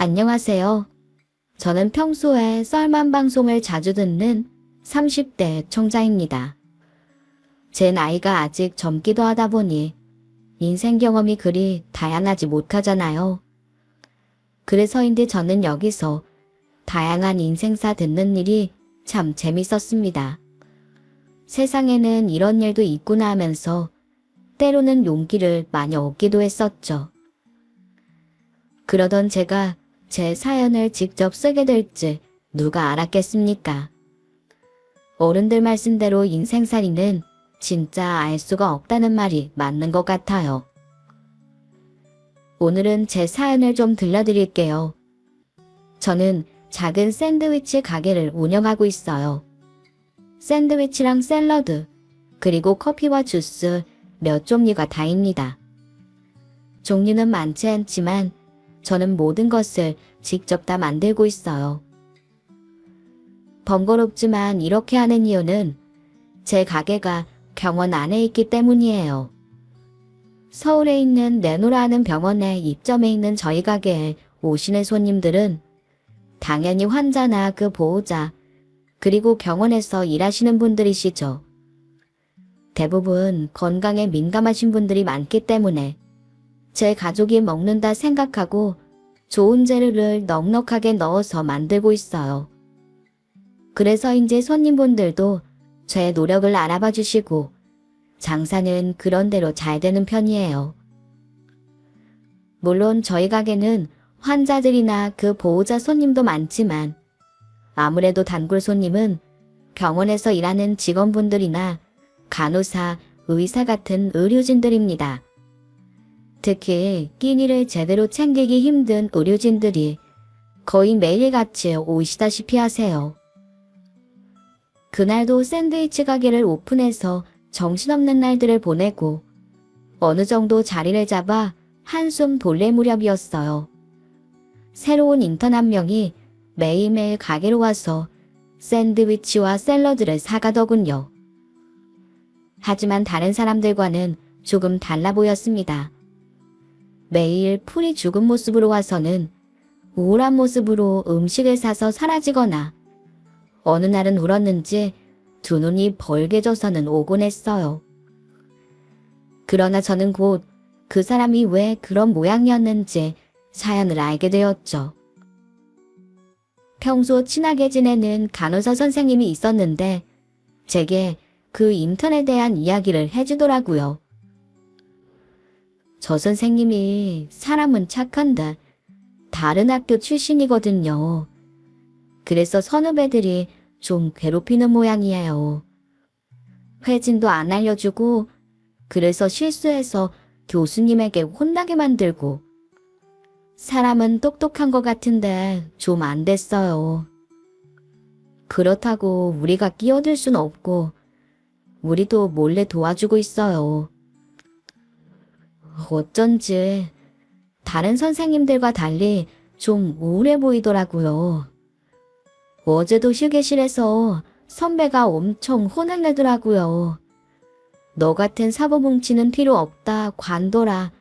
안녕하세요. 저는 평소에 썰만 방송을 자주 듣는 30대 청자입니다. 제 나이가 아직 젊기도 하다 보니 인생 경험이 그리 다양하지 못하잖아요. 그래서인지 저는 여기서 다양한 인생사 듣는 일이 참 재밌었습니다. 세상에는 이런 일도 있구나 하면서 때로는 용기를 많이 얻기도 했었죠. 그러던 제가 제 사연을 직접 쓰게 될지 누가 알았겠습니까? 어른들 말씀대로 인생살이는 진짜 알 수가 없다는 말이 맞는 것 같아요. 오늘은 제 사연을 좀 들려드릴게요. 저는 작은 샌드위치 가게를 운영하고 있어요. 샌드위치랑 샐러드, 그리고 커피와 주스 몇 종류가 다입니다. 종류는 많지 않지만 저는 모든 것을 직접 다 만들고 있어요. 번거롭지만 이렇게 하는 이유는 제 가게가 병원 안에 있기 때문이에요. 서울에 있는 네노라는 병원에 입점해 있는 저희 가게에 오시는 손님들은 당연히 환자나 그 보호자, 그리고 병원에서 일하시는 분들이시죠. 대부분 건강에 민감하신 분들이 많기 때문에 제 가족이 먹는다 생각하고 좋은 재료를 넉넉하게 넣어서 만들고 있어요. 그래서인지 손님분들도 제 노력을 알아봐 주시고 장사는 그런대로 잘 되는 편이에요. 물론 저희 가게는 환자들이나 그 보호자 손님도 많지만 아무래도 단골 손님은 병원에서 일하는 직원분들이나 간호사, 의사 같은 의료진들입니다. 특히 끼니를 제대로 챙기기 힘든 의료진들이 거의 매일같이 오시다시피 하세요. 그날도 샌드위치 가게를 오픈해서 정신없는 날들을 보내고 어느 정도 자리를 잡아 한숨 돌릴 무렵이었어요. 새로운 인턴 한 명이 매일매일 가게로 와서 샌드위치와 샐러드를 사가더군요. 하지만 다른 사람들과는 조금 달라 보였습니다. 매일 풀이 죽은 모습으로 와서는 우울한 모습으로 음식을 사서 사라지거나 어느 날은 울었는지 두 눈이 벌게져서는 오곤 했어요. 그러나 저는 곧 그 사람이 왜 그런 모양이었는지 사연을 알게 되었죠. 평소 친하게 지내는 간호사 선생님이 있었는데 제게 그 인턴에 대한 이야기를 해주더라고요. 저 선생님이 사람은 착한데 다른 학교 출신이거든요. 그래서 선후배들이 좀 괴롭히는 모양이에요. 회진도 안 알려주고 그래서 실수해서 교수님에게 혼나게 만들고 사람은 똑똑한 것 같은데 좀 안 됐어요. 그렇다고 우리가 끼어들 순 없고 우리도 몰래 도와주고 있어요. 어쩐지 다른 선생님들과 달리 좀 우울해 보이더라고요. 어제도 휴게실에서 선배가 엄청 혼을 내더라고요. 너 같은 사고뭉치는 필요 없다, 관둬라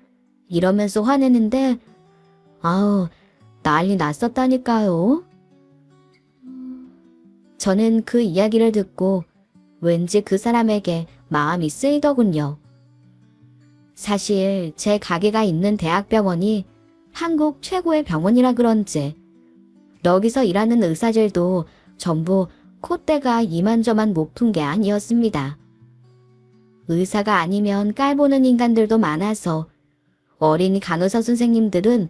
이러면서 화내는데 아우 난리 났었다니까요. 저는 그 이야기를 듣고 왠지 그 사람에게 마음이 쓰이더군요. 사실 제 가게가 있는 대학병원이 한국 최고의 병원이라 그런지 여기서 일하는 의사들도 전부 콧대가 이만저만 못 푼 게 아니었습니다. 의사가 아니면 깔보는 인간들도 많아서 어린이 간호사 선생님들은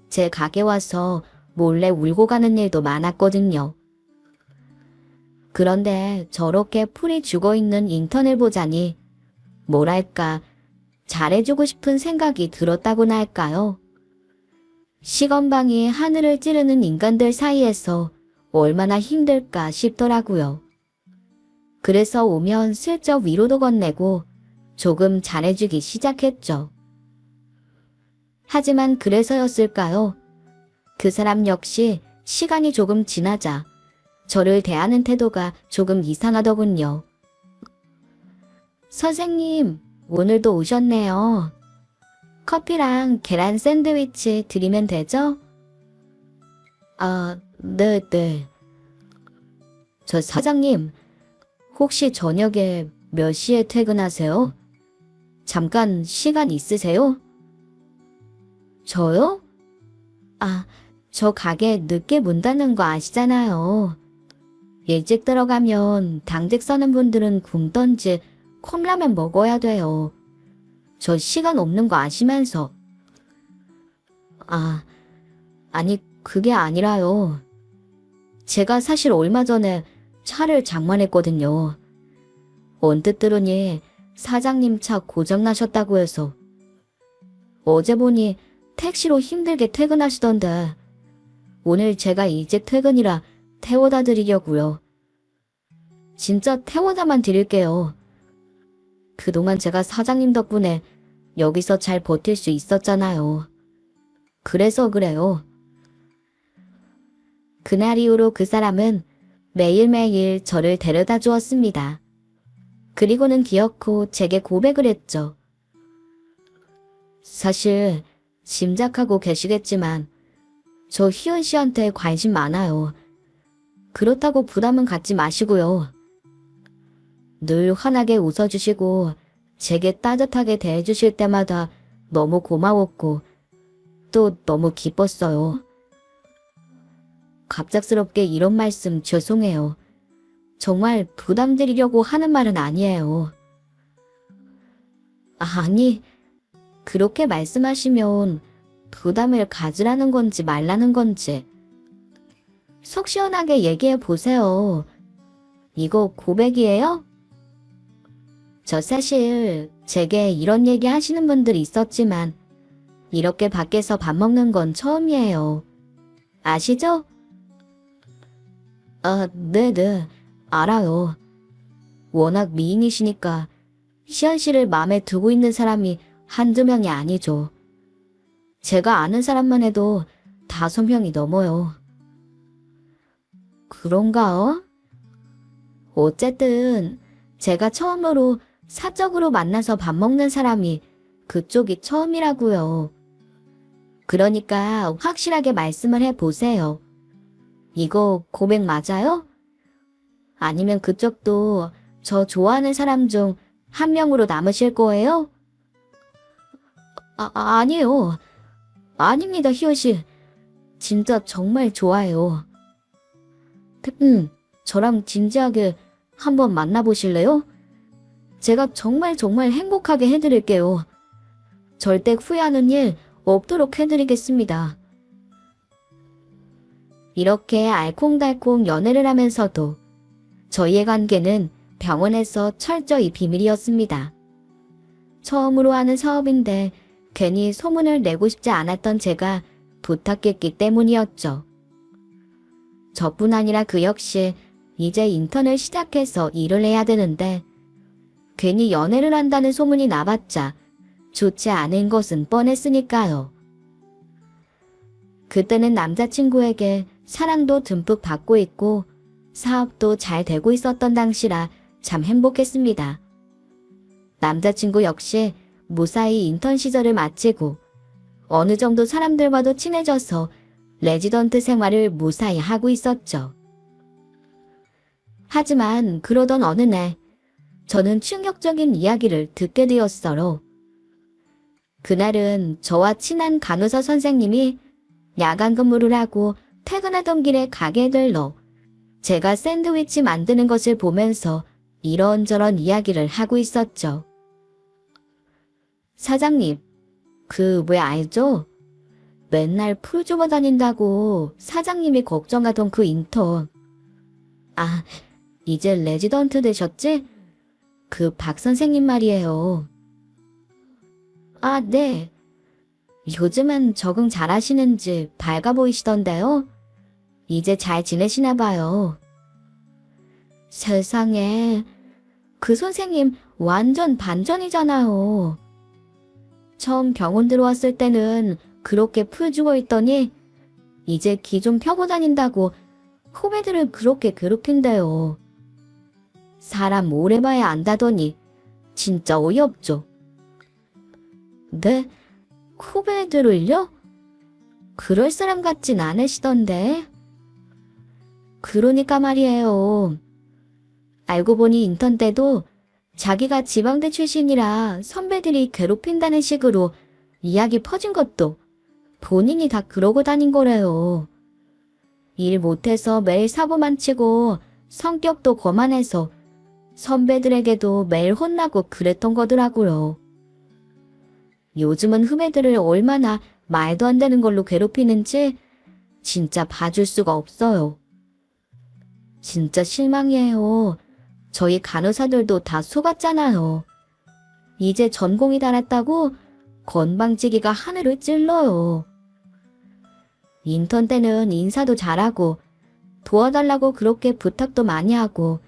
제 가게 와서 몰래 울고 가는 일도 많았거든요. 그런데 저렇게 풀이 죽어있는 인턴을 보자니 뭐랄까 잘해주고 싶은 생각이 들었다고나 할까요? 시건방이 하늘을 찌르는 인간들 사이에서 얼마나 힘들까 싶더라고요. 그래서 오면 슬쩍 위로도 건네고 조금 잘해주기 시작했죠. 하지만 그래서였을까요? 그 사람 역시 시간이 조금 지나자 저를 대하는 태도가 조금 이상하더군요. 선생님, 오늘도 오셨네요. 커피랑 계란 샌드위치 드리면 되죠? 아, 네. 저 사장님, 혹시 저녁에 몇 시에 퇴근하세요? 잠깐 시간 있으세요? 저요? 아, 저 가게 늦게 문 닫는 거 아시잖아요. 일찍 들어가면 당직 서는 분들은 굶던지 컵라면 먹어야 돼요. 저 시간 없는 거 아시면서. 아, 아니 그게 아니라요. 제가 사실 얼마 전에 차를 장만했거든요. 언뜻 들으니 사장님 차 고장나셨다고 해서. 어제 보니 택시로 힘들게 퇴근하시던데 오늘 제가 이제 퇴근이라 태워다 드리려고요. 진짜 태워다만 드릴게요. 그동안 제가 사장님 덕분에 여기서 잘 버틸 수 있었잖아요. 그래서 그래요. 그날 이후로 그 사람은 매일매일 저를 데려다 주었습니다. 그리고는 기어코 제게 고백을 했죠. 사실 짐작하고 계시겠지만 저 희은 씨한테 관심 많아요. 그렇다고 부담은 갖지 마시고요. 늘 환하게 웃어주시고 제게 따뜻하게 대해주실 때마다 너무 고마웠고 또 너무 기뻤어요. 갑작스럽게 이런 말씀 죄송해요. 정말 부담드리려고 하는 말은 아니에요. 아니, 그렇게 말씀하시면 부담을 가지라는 건지 말라는 건지 속 시원하게 얘기해 보세요. 이거 고백이에요? 저 사실 제게 이런 얘기 하시는 분들이 있었지만 이렇게 밖에서 밥 먹는 건 처음이에요. 아시죠? 아, 네네. 알아요. 워낙 미인이시니까 시연 씨를 마음에 두고 있는 사람이 한두 명이 아니죠. 제가 아는 사람만 해도 5명이 넘어요. 그런가요? 어쨌든 제가 처음으로 사적으로 만나서 밥 먹는 사람이 그쪽이 처음이라고요. 그러니까 확실하게 말씀을 해보세요. 이거 고백 맞아요? 아니면 그쪽도 저 좋아하는 사람 중 한 명으로 남으실 거예요? 아니에요. 아닙니다, 희호씨. 진짜 정말 좋아요. 저랑 진지하게 한번 만나보실래요? 제가 정말 행복하게 해드릴게요. 절대 후회하는 일 없도록 해드리겠습니다. 이렇게 알콩달콩 연애를 하면서도 저희의 관계는 병원에서 철저히 비밀이었습니다. 처음으로 하는 사업인데 괜히 소문을 내고 싶지 않았던 제가 부탁했기 때문이었죠. 저뿐 아니라 그 역시 이제 인턴을 시작해서 일을 해야 되는데 괜히 연애를 한다는 소문이 나봤자 좋지 않은 것은 뻔했으니까요. 그때는 남자친구에게 사랑도 듬뿍 받고 있고 사업도 잘 되고 있었던 당시라 참 행복했습니다. 남자친구 역시 무사히 인턴 시절을 마치고 어느 정도 사람들과도 친해져서 레지던트 생활을 무사히 하고 있었죠. 하지만 그러던 어느 날 저는 충격적인 이야기를 듣게 되었어요. 그날은 저와 친한 간호사 선생님이 야간 근무를 하고 퇴근하던 길에 가게에 들러 제가 샌드위치 만드는 것을 보면서 이런저런 이야기를 하고 있었죠. 사장님, 그 왜 알죠? 맨날 풀 주워 다닌다고 사장님이 걱정하던 그 인턴. 아, 이제 레지던트 되셨지? 그 박 선생님 말이에요. 아, 네. 요즘은 적응 잘하시는지 밝아 보이시던데요. 이제 잘 지내시나 봐요. 세상에, 그 선생님 완전 반전이잖아요. 처음 병원 들어왔을 때는 그렇게 풀 죽어 있더니 이제 기 좀 펴고 다닌다고 후배들을 그렇게 괴롭힌대요. 사람 오래 봐야 안다더니 진짜 어이없죠. 네? 후배들을요? 그럴 사람 같진 않으시던데. 그러니까 말이에요. 알고 보니 인턴 때도 자기가 지방대 출신이라 선배들이 괴롭힌다는 식으로 이야기 퍼진 것도 본인이 다 그러고 다닌 거래요. 일 못해서 매일 사고만 치고 성격도 거만해서 선배들에게도 매일 혼나고 그랬던 거더라고요. 요즘은 후배들을 얼마나 말도 안 되는 걸로 괴롭히는지 진짜 봐줄 수가 없어요. 진짜 실망이에요. 저희 간호사들도 다 속았잖아요. 이제 전공이 달았다고 건방지기가 하늘을 찔러요. 인턴 때는 인사도 잘하고 도와달라고 그렇게 부탁도 많이 하고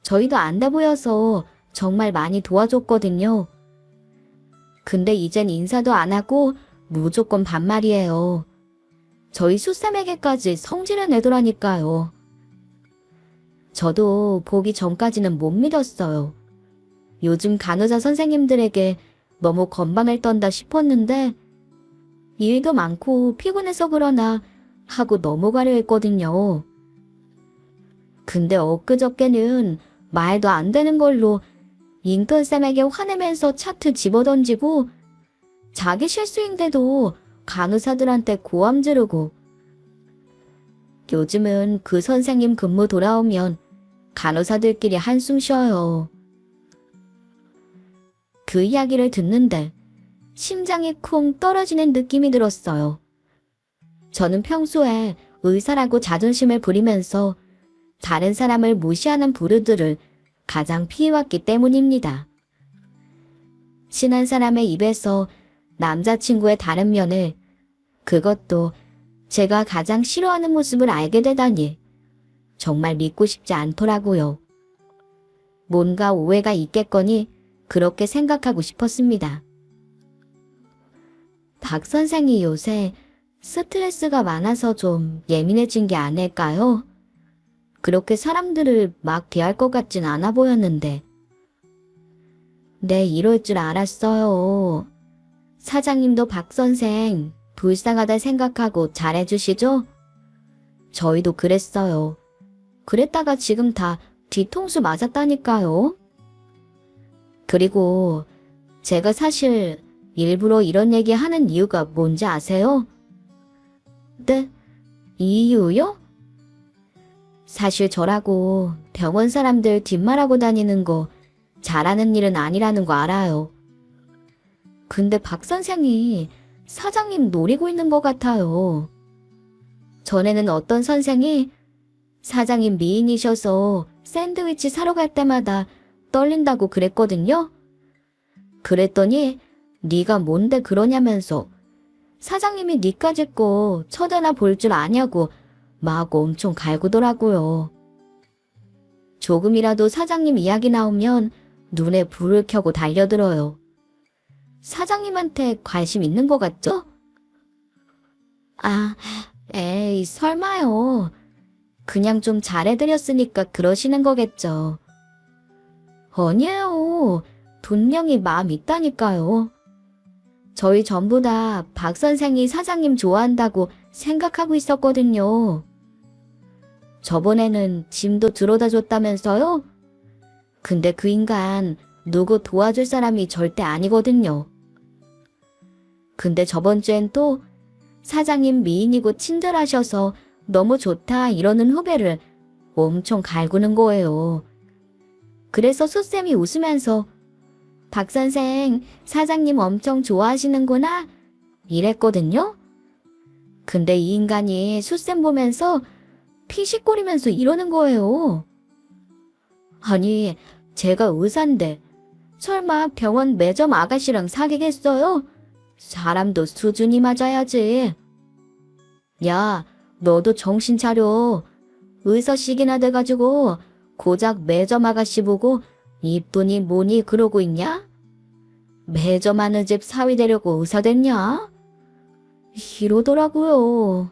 저희도 안다 보여서 정말 많이 도와줬거든요. 근데 이젠 인사도 안 하고 무조건 반말이에요. 저희 수쌤에게까지 성질을 내더라니까요. 저도 보기 전까지는 못 믿었어요. 요즘 간호사 선생님들에게 너무 건방을 떤다 싶었는데 일도 많고 피곤해서 그러나 하고 넘어가려 했거든요. 근데 엊그저께는 말도 안 되는 걸로 인턴쌤에게 화내면서 차트 집어던지고 자기 실수인데도 간호사들한테 고함 지르고 요즘은 그 선생님 근무 돌아오면 간호사들끼리 한숨 쉬어요. 그 이야기를 듣는데 심장이 쿵 떨어지는 느낌이 들었어요. 저는 평소에 의사라고 자존심을 부리면서 다른 사람을 무시하는 부류들을 가장 피해왔기 때문입니다. 친한 사람의 입에서 남자친구의 다른 면을, 그것도 제가 가장 싫어하는 모습을 알게 되다니 정말 믿고 싶지 않더라고요. 뭔가 오해가 있겠거니 그렇게 생각하고 싶었습니다. 박 선생이 요새 스트레스가 많아서 좀 예민해진 게 아닐까요? 그렇게 사람들을 막 대할 것 같진 않아 보였는데. 네, 이럴 줄 알았어요. 사장님도 박 선생 불쌍하다 생각하고 잘해주시죠? 저희도 그랬어요. 그랬다가 지금 다 뒤통수 맞았다니까요. 그리고 제가 사실 일부러 이런 얘기 하는 이유가 뭔지 아세요? 네? 이유요? 사실 저라고 병원 사람들 뒷말하고 다니는 거 잘하는 일은 아니라는 거 알아요. 근데 박 선생이 사장님 노리고 있는 것 같아요. 전에는 어떤 선생이 사장님 미인이셔서 샌드위치 사러 갈 때마다 떨린다고 그랬거든요. 그랬더니 네가 뭔데 그러냐면서 사장님이 니까짓 거 쳐다나 볼 줄 아냐고 막 엄청 갈구더라고요. 조금이라도 사장님 이야기 나오면 눈에 불을 켜고 달려들어요. 사장님한테 관심 있는 것 같죠? 아, 에이, 설마요. 그냥 좀 잘해드렸으니까 그러시는 거겠죠. 아니에요. 분명히 마음 있다니까요. 저희 전부 다 박 선생이 사장님 좋아한다고 생각하고 있었거든요. 저번에는 짐도 들어다 줬다면서요? 근데 그 인간 누구 도와줄 사람이 절대 아니거든요. 근데 저번 주엔 또 사장님 미인이고 친절하셔서 너무 좋다 이러는 후배를 엄청 갈구는 거예요. 그래서 수쌤이 웃으면서 박 선생, 사장님 엄청 좋아하시는구나 이랬거든요. 근데 이 인간이 수쌤 보면서 피식거리면서 이러는 거예요. 아니, 제가 의사인데 설마 병원 매점 아가씨랑 사귀겠어요? 사람도 수준이 맞아야지. 야, 너도 정신 차려. 의사식이나 돼가지고 고작 매점 아가씨 보고 이쁘니 뭐니 그러고 있냐? 매점 하는 집 사위 되려고 의사 됐냐? 이러더라고요.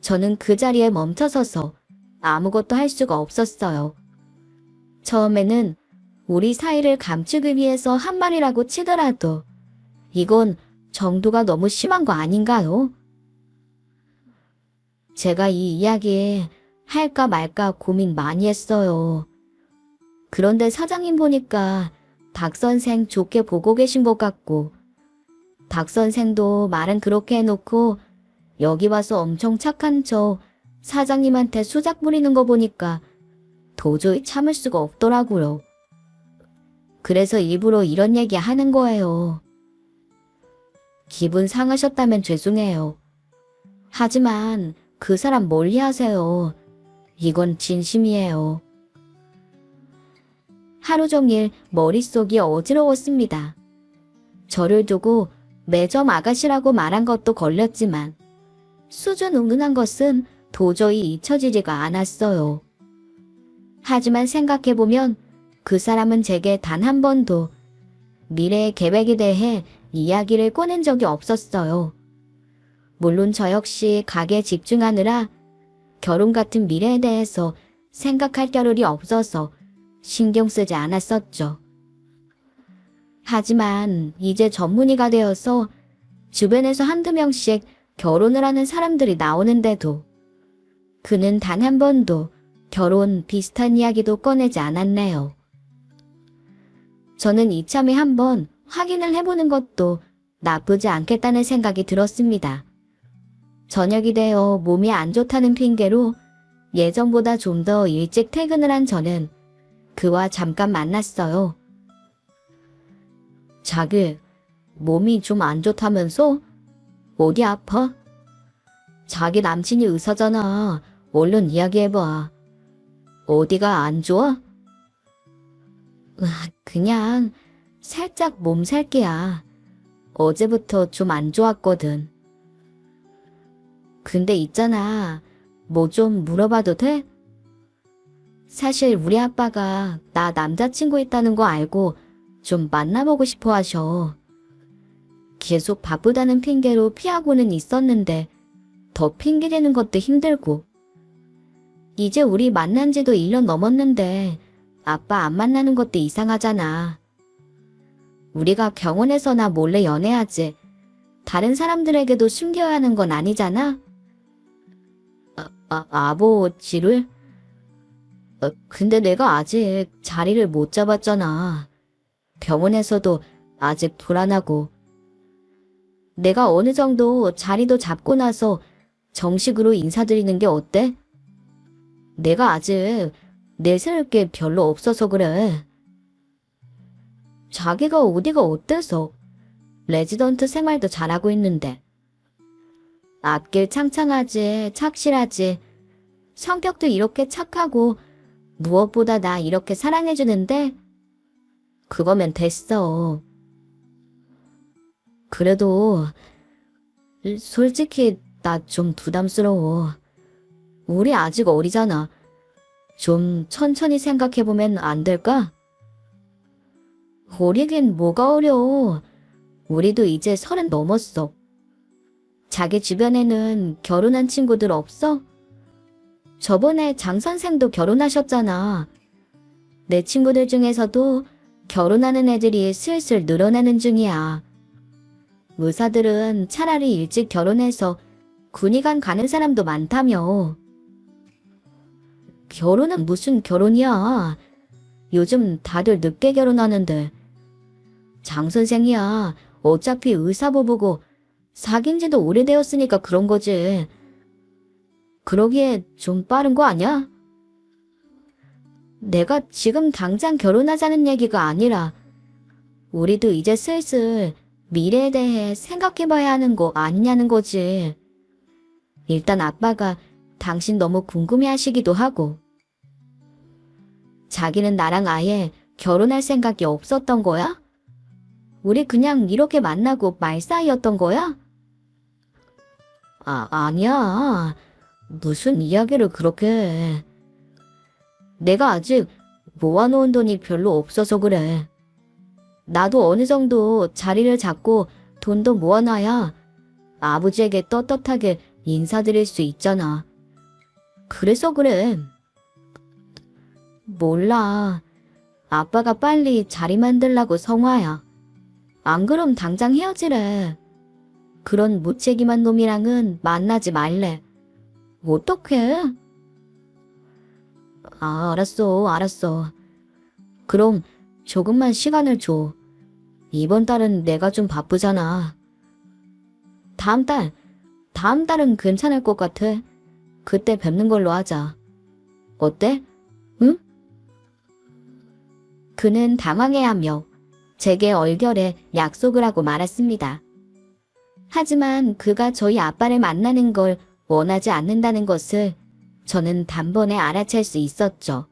저는 그 자리에 멈춰서서 아무것도 할 수가 없었어요. 처음에는 우리 사이를 감추기 위해서 한 말이라고 치더라도 이건 정도가 너무 심한 거 아닌가요? 제가 이 이야기 할까 말까 고민 많이 했어요. 그런데 사장님 보니까 박 선생 좋게 보고 계신 것 같고, 박 선생도 말은 그렇게 해놓고 여기 와서 엄청 착한 척 사장님한테 수작 부리는 거 보니까 도저히 참을 수가 없더라고요. 그래서 일부러 이런 얘기 하는 거예요. 기분 상하셨다면 죄송해요. 하지만 그 사람 멀리 하세요. 이건 진심이에요. 하루 종일 머릿속이 어지러웠습니다. 저를 두고 매점 아가씨라고 말한 것도 걸렸지만 수준 은근한 것은 도저히 잊혀지지가 않았어요. 하지만 생각해보면 그 사람은 제게 단 한 번도 미래의 계획에 대해 이야기를 꺼낸 적이 없었어요. 물론 저 역시 가게에 집중하느라 결혼 같은 미래에 대해서 생각할 겨를이 없어서 신경 쓰지 않았었죠. 하지만 이제 전문의가 되어서 주변에서 한두 명씩 결혼을 하는 사람들이 나오는데도 그는 단 한 번도 결혼 비슷한 이야기도 꺼내지 않았네요. 저는 이참에 한번 확인을 해보는 것도 나쁘지 않겠다는 생각이 들었습니다. 저녁이 되어 몸이 안 좋다는 핑계로 예전보다 좀 더 일찍 퇴근을 한 저는 그와 잠깐 만났어요. 자기, 몸이 좀 안 좋다면서? 어디 아파? 자기 남친이 의사잖아. 얼른 이야기해봐. 어디가 안 좋아? 그냥 살짝 몸살기야. 어제부터 좀 안 좋았거든. 근데 있잖아. 뭐 좀 물어봐도 돼? 사실 우리 아빠가 나 남자친구 있다는 거 알고 좀 만나보고 싶어 하셔. 계속 바쁘다는 핑계로 피하고는 있었는데 더 핑계대는 것도 힘들고. 이제 우리 만난 지도 1년 넘었는데 아빠 안 만나는 것도 이상하잖아. 우리가 병원에서나 몰래 연애하지. 다른 사람들에게도 숨겨야 하는 건 아니잖아? 아버지를? 근데 내가 아직 자리를 못 잡았잖아. 병원에서도 아직 불안하고. 내가 어느 정도 자리도 잡고 나서 정식으로 인사드리는 게 어때? 내가 아직 내세울 게 별로 없어서 그래. 자기가 어디가 어때서? 레지던트 생활도 잘하고 있는데. 앞길 창창하지, 착실하지. 성격도 이렇게 착하고 무엇보다 나 이렇게 사랑해주는데 그거면 됐어. 그래도 솔직히 나 좀 부담스러워. 우리 아직 어리잖아. 좀 천천히 생각해보면 안 될까? 어리긴 뭐가 어려워. 우리도 이제 30 넘었어. 자기 주변에는 결혼한 친구들 없어? 저번에 장 선생도 결혼하셨잖아. 내 친구들 중에서도 결혼하는 애들이 슬슬 늘어나는 중이야. 의사들은 차라리 일찍 결혼해서 군의관 가는 사람도 많다며. 결혼은 무슨 결혼이야. 요즘 다들 늦게 결혼하는데. 장 선생이야. 어차피 의사 부부고 사귄 지도 오래되었으니까 그런 거지. 그러기에 좀 빠른 거 아니야? 내가 지금 당장 결혼하자는 얘기가 아니라 우리도 이제 슬슬 미래에 대해 생각해봐야 하는 거 아니냐는 거지. 일단 아빠가 당신 너무 궁금해하시기도 하고. 자기는 나랑 아예 결혼할 생각이 없었던 거야? 우리 그냥 이렇게 만나고 말 사이였던 거야? 아니야. 무슨 이야기를 그렇게 해. 내가 아직 모아놓은 돈이 별로 없어서 그래. 나도 어느 정도 자리를 잡고 돈도 모아놔야 아버지에게 떳떳하게 인사드릴 수 있잖아. 그래서 그래. 몰라. 아빠가 빨리 자리 만들라고 성화야. 안 그럼 당장 헤어지래. 그런 무책임한 놈이랑은 만나지 말래. 어떡해? 아, 알았어. 그럼 조금만 시간을 줘. 이번 달은 내가 좀 바쁘잖아. 다음 달은 괜찮을 것 같아. 그때 뵙는 걸로 하자. 어때? 응? 그는 당황해하며 제게 얼결에 약속을 하고 말았습니다. 하지만 그가 저희 아빠를 만나는 걸 원하지 않는다는 것을 저는 단번에 알아챌 수 있었죠.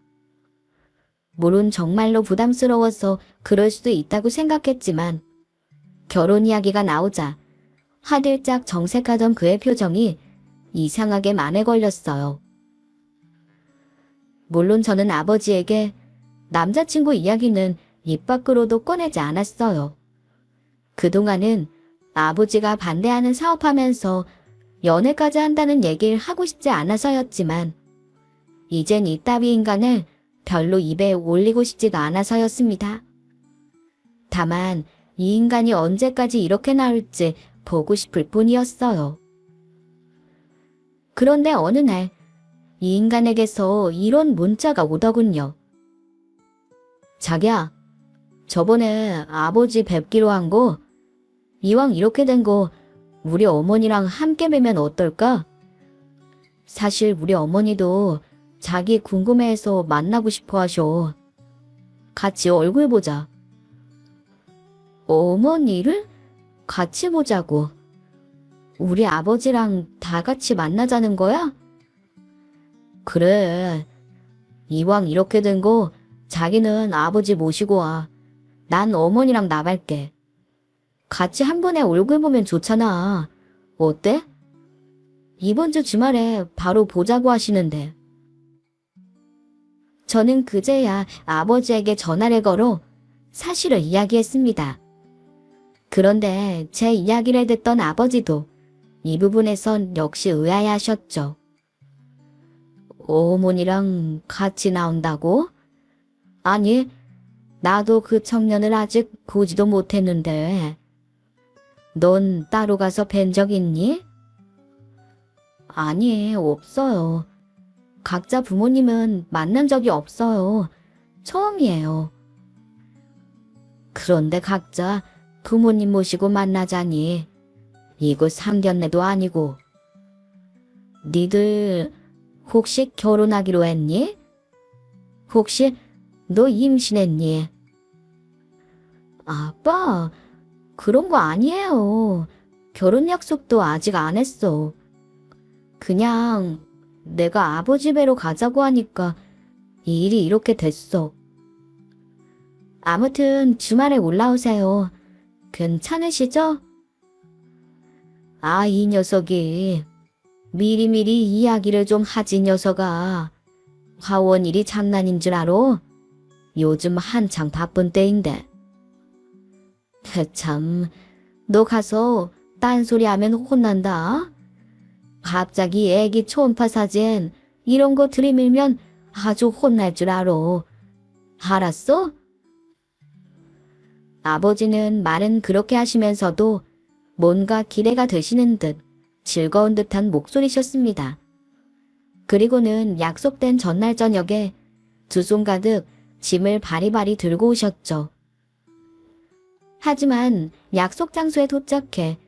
물론 정말로 부담스러워서 그럴 수도 있다고 생각했지만 결혼 이야기가 나오자 화들짝 정색하던 그의 표정이 이상하게 만에 걸렸어요. 물론 저는 아버지에게 남자친구 이야기는 입 밖으로도 꺼내지 않았어요. 그동안은 아버지가 반대하는 사업하면서 연애까지 한다는 얘기를 하고 싶지 않아서였지만 이젠 이따위 인간을 별로 입에 올리고 싶지가 않아서였습니다. 다만 이 인간이 언제까지 이렇게 나올지 보고 싶을 뿐이었어요. 그런데 어느 날 이 인간에게서 이런 문자가 오더군요. 자기야, 저번에 아버지 뵙기로 한 거 이왕 이렇게 된 거 우리 어머니랑 함께 뵈면 어떨까? 사실 우리 어머니도 자기 궁금해해서 만나고 싶어 하셔. 같이 얼굴 보자. 어머니를 같이 보자고. 우리 아버지랑 다 같이 만나자는 거야? 그래. 이왕 이렇게 된 거 자기는 아버지 모시고 와. 난 어머니랑 나갈게. 같이 한 번에 얼굴 보면 좋잖아. 어때? 이번 주 주말에 바로 보자고 하시는데. 저는 그제야 아버지에게 전화를 걸어 사실을 이야기했습니다. 그런데 제 이야기를 듣던 아버지도 이 부분에선 역시 의아해하셨죠. 어머니랑 같이 나온다고? 아니, 나도 그 청년을 아직 보지도 못했는데. 넌 따로 가서 뵌 적 있니? 아니, 없어요. 각자 부모님은 만난 적이 없어요. 처음이에요. 그런데 각자 부모님 모시고 만나자니 이거 상견례도 아니고. 니들 혹시 결혼하기로 했니? 혹시 너 임신했니? 아빠, 그런 거 아니에요. 결혼 약속도 아직 안 했어. 그냥 내가 아버지 뵈러 가자고 하니까 이 일이 이렇게 됐어. 아무튼 주말에 올라오세요. 괜찮으시죠? 아, 이 녀석이 미리미리 이야기를 좀 하지 녀석아. 화원 일이 장난인 줄 알아? 요즘 한창 바쁜 때인데. 참, 너 가서 딴소리 하면 혼난다. 갑자기 애기 초음파 사진 이런 거 들이밀면 아주 혼날 줄 알아. 알았어? 아버지는 말은 그렇게 하시면서도 뭔가 기대가 되시는 듯 즐거운 듯한 목소리셨습니다. 그리고는 약속된 전날 저녁에 두 손 가득 짐을 바리바리 들고 오셨죠. 하지만 약속 장소에 도착해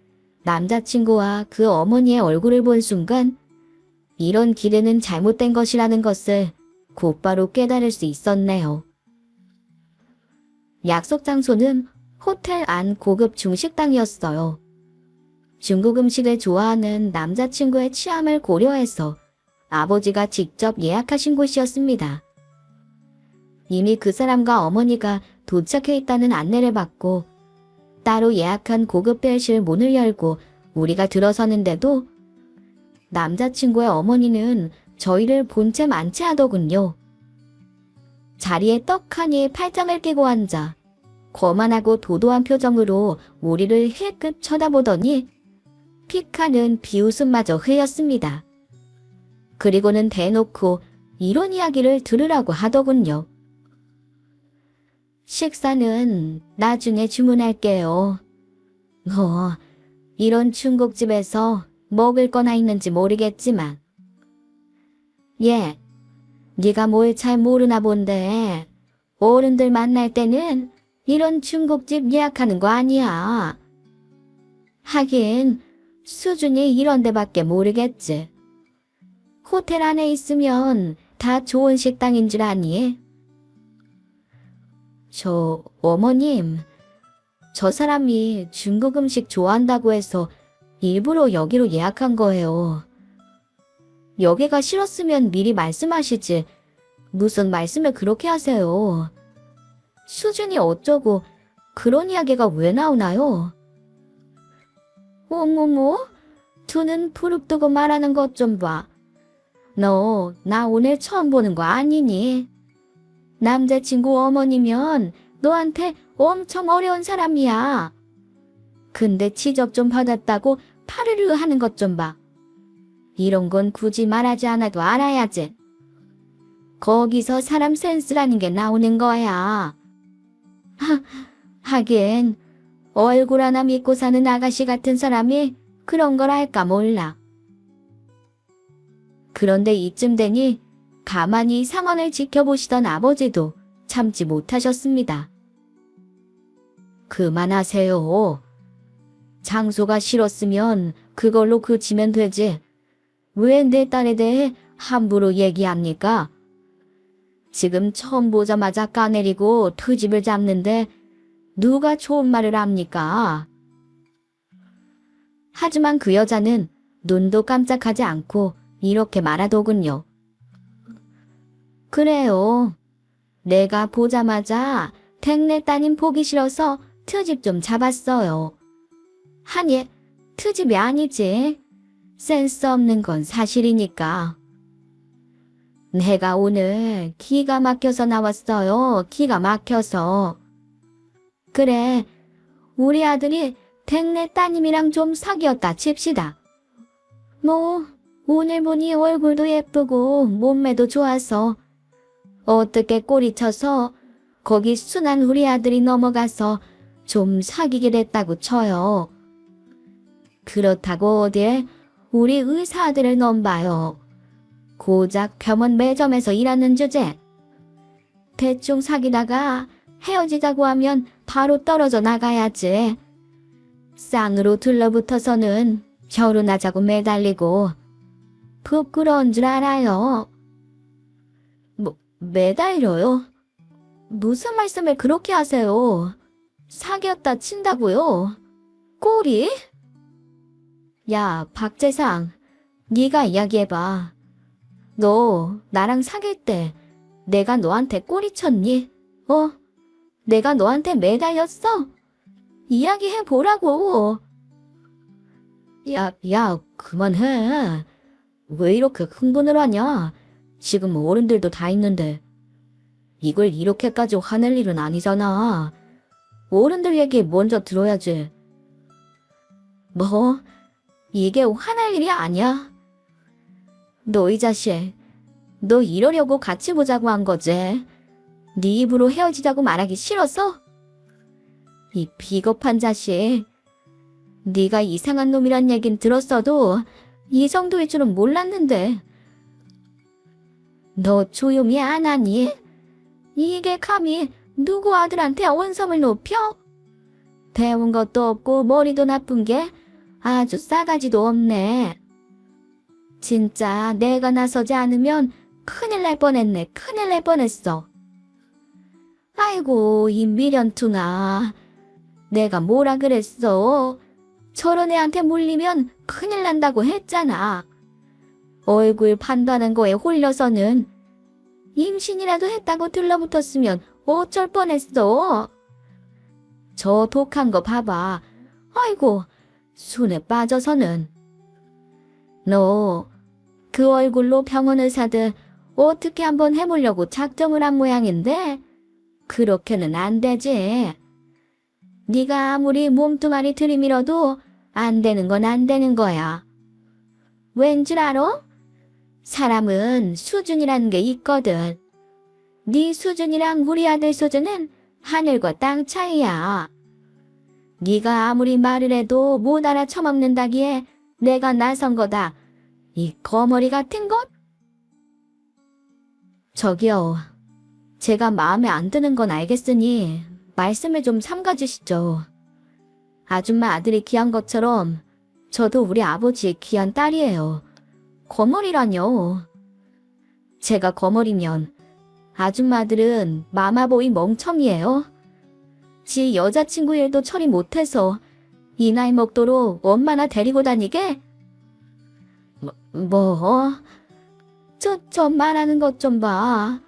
남자친구와 그 어머니의 얼굴을 본 순간 이런 기대는 잘못된 것이라는 것을 곧바로 깨달을 수 있었네요. 약속 장소는 호텔 안 고급 중식당이었어요. 중국 음식을 좋아하는 남자친구의 취함을 고려해서 아버지가 직접 예약하신 곳이었습니다. 이미 그 사람과 어머니가 도착해 있다는 안내를 받고 따로 예약한 고급 벨실 문을 열고 우리가 들어서는데도 남자친구의 어머니는 저희를 본 채 만취하더군요. 자리에 떡하니 팔짱을 끼고 앉아 거만하고 도도한 표정으로 우리를 힐끗 쳐다보더니 픽하는 비웃음마저 흐였습니다. 그리고는 대놓고 이런 이야기를 들으라고 하더군요. 식사는 나중에 주문할게요. 이런 중국집에서 먹을 거나 있는지 모르겠지만 얘, 네가 뭘 잘 모르나 본데 어른들 만날 때는 이런 중국집 예약하는 거 아니야. 하긴 수준이 이런 데밖에 모르겠지. 호텔 안에 있으면 다 좋은 식당인 줄 아니? 저 어머님, 저 사람이 중국 음식 좋아한다고 해서 일부러 여기로 예약한 거예요. 여기가 싫었으면 미리 말씀하시지. 무슨 말씀을 그렇게 하세요. 수준이 어쩌고 그런 이야기가 왜 나오나요? 어머머, 두 눈 부릅뜨고 말하는 것 좀 봐. 너 나 오늘 처음 보는 거 아니니? 남자친구 어머니면 너한테 엄청 어려운 사람이야. 근데 지적 좀 받았다고 파르르 하는 것 좀 봐. 이런 건 굳이 말하지 않아도 알아야지. 거기서 사람 센스라는 게 나오는 거야. 하긴 얼굴 하나 믿고 사는 아가씨 같은 사람이 그런 걸 알까 몰라. 그런데 이쯤 되니 가만히 상황을 지켜보시던 아버지도 참지 못하셨습니다. 그만하세요. 장소가 싫었으면 그걸로 그치면 되지. 왜 내 딸에 대해 함부로 얘기합니까? 지금 처음 보자마자 까내리고 트집을 잡는데 누가 좋은 말을 합니까? 하지만 그 여자는 눈도 깜짝하지 않고 이렇게 말하더군요. 그래요. 내가 보자마자 택내 따님 보기 싫어서 트집 좀 잡았어요. 아니, 트집이 아니지. 센스 없는 건 사실이니까. 내가 오늘 기가 막혀서 나왔어요. 기가 막혀서. 그래, 우리 아들이 택내 따님이랑 좀 사귀었다 칩시다. 뭐 오늘 보니 얼굴도 예쁘고 몸매도 좋아서 어떻게 꼬리쳐서 거기 순한 우리 아들이 넘어가서 좀 사귀게 됐다고 쳐요. 그렇다고 어딜 우리 의사 아들을 넘봐요. 고작 병원 매점에서 일하는 주제. 대충 사귀다가 헤어지자고 하면 바로 떨어져 나가야지. 쌍으로 들러붙어서는 결혼하자고 매달리고 부끄러운 줄 알아요. 매달려요? 무슨 말씀을 그렇게 하세요? 사귀었다 친다고요? 꼬리? 야, 박재상, 네가 이야기해봐. 너 나랑 사귈 때 내가 너한테 꼬리 쳤니? 내가 너한테 매달렸어? 이야기해보라고. 야, 그만해. 왜 이렇게 흥분을 하냐? 지금 어른들도 다 있는데. 이걸 이렇게까지 화낼 일은 아니잖아. 어른들 얘기 먼저 들어야지. 뭐? 이게 화낼 일이 아니야. 너 이 자식, 너 이러려고 같이 보자고 한 거지? 네 입으로 헤어지자고 말하기 싫어서? 이 비겁한 자식. 네가 이상한 놈이란 얘긴 들었어도 이 정도일 줄은 몰랐는데. 너 조용히 안 하니? 이게 감히 누구 아들한테 언성을 높여? 배운 것도 없고 머리도 나쁜 게 아주 싸가지도 없네. 진짜 내가 나서지 않으면 큰일 날 뻔했네. 큰일 날 뻔했어. 아이고, 이 미련퉁아. 내가 뭐라 그랬어? 저런 애한테 물리면 큰일 난다고 했잖아. 얼굴 판단한 거에 홀려서는 임신이라도 했다고 들러붙었으면 어쩔 뻔했어. 저 독한 거 봐봐. 아이고, 순에 빠져서는. 너 그 얼굴로 병원 의사들 어떻게 한번 해보려고 작정을 한 모양인데 그렇게는 안 되지. 네가 아무리 몸뚱아리 들이밀어도 안 되는 건 안 되는 거야. 왠 줄 알아? 사람은 수준이라는 게 있거든. 네 수준이랑 우리 아들 수준은 하늘과 땅 차이야. 네가 아무리 말을 해도 못 알아쳐먹는다기에 내가 나선 거다. 이 거머리 같은 것? 저기요. 제가 마음에 안 드는 건 알겠으니 말씀을 좀 삼가주시죠. 아줌마 아들이 귀한 것처럼 저도 우리 아버지의 귀한 딸이에요. 거머리라뇨. 제가 거머리면 아줌마 아들은 마마보이 멍청이에요. 지 여자친구 일도 처리 못해서 이 나이 먹도록 엄마나 데리고 다니게? 뭐? 저 말하는 것 좀 봐.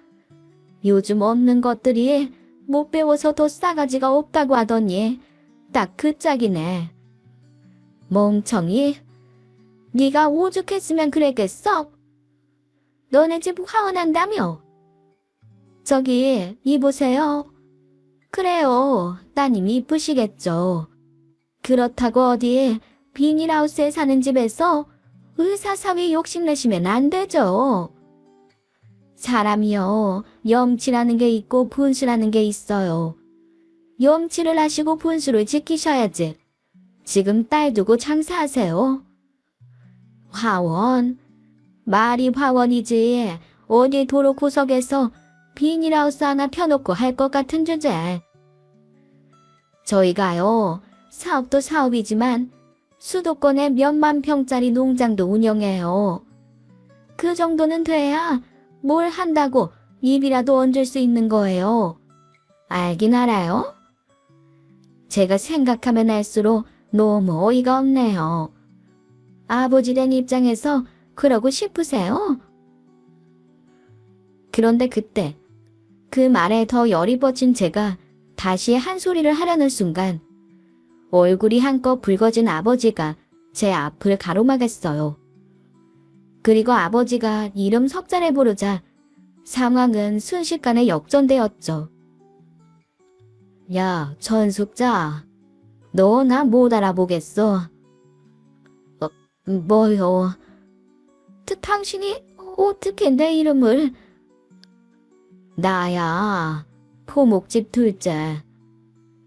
요즘 없는 것들이 못 배워서 더 싸가지가 없다고 하더니 딱 그 짝이네. 멍청이? 네가 오죽했으면 그랬겠어? 너네 집 화원한다며? 저기 이보세요. 그래요. 따님 이쁘시겠죠. 그렇다고 어디 비닐하우스에 사는 집에서 의사사위 욕심내시면 안 되죠. 사람이요. 염치라는 게 있고 분수라는 게 있어요. 염치를 하시고 분수를 지키셔야지. 지금 딸 두고 장사하세요. 화원? 말이 화원이지. 어디 도로 구석에서 비닐하우스 하나 펴놓고 할 것 같은 주제. 저희가요. 사업도 사업이지만 수도권에 몇만 평짜리 농장도 운영해요. 그 정도는 돼야 뭘 한다고 입이라도 얹을 수 있는 거예요. 알긴 알아요? 제가 생각하면 할수록 너무 어이가 없네요. 아버지 된 입장에서 그러고 싶으세요? 그런데 그때 그 말에 더 열이 뻗친 제가 다시 한 소리를 하려는 순간 얼굴이 한껏 붉어진 아버지가 제 앞을 가로막았어요. 그리고 아버지가 이름 석자를 부르자 상황은 순식간에 역전되었죠. 야, 천숙자. 너 나 못 알아보겠어. 뭐요? 당신이 어떻게 내 이름을... 나야. 포목집 둘째.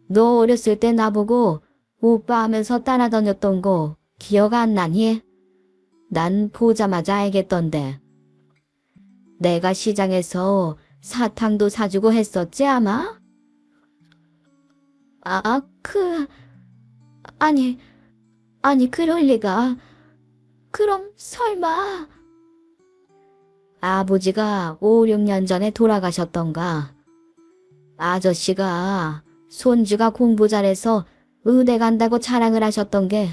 너 어렸을 때 나보고 오빠 하면서 따라다녔던 거 기억 안 나니? 난 보자마자 알겠던데. 내가 시장에서 사탕도 사주고 했었지 아마? 아니 그럴 리가. 그럼 설마... 아버지가 5, 6년 전에 돌아가셨던가. 아저씨가 손주가 공부 잘해서 의대 간다고 자랑을 하셨던 게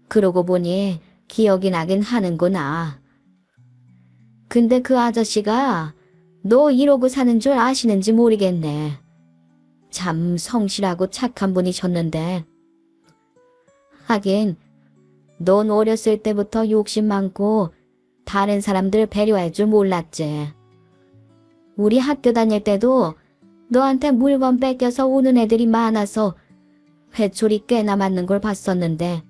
그러고 보니 기억이 나긴 하는구나. 근데 그 아저씨가 너 이러고 사는 줄 아시는지 모르겠네. 참 성실하고 착한 분이셨는데. 하긴 넌 어렸을 때부터 욕심 많고 다른 사람들 배려할 줄 몰랐지. 우리 학교 다닐 때도 너한테 물건 뺏겨서 오는 애들이 많아서 회초리 꽤나 맞는 걸 봤었는데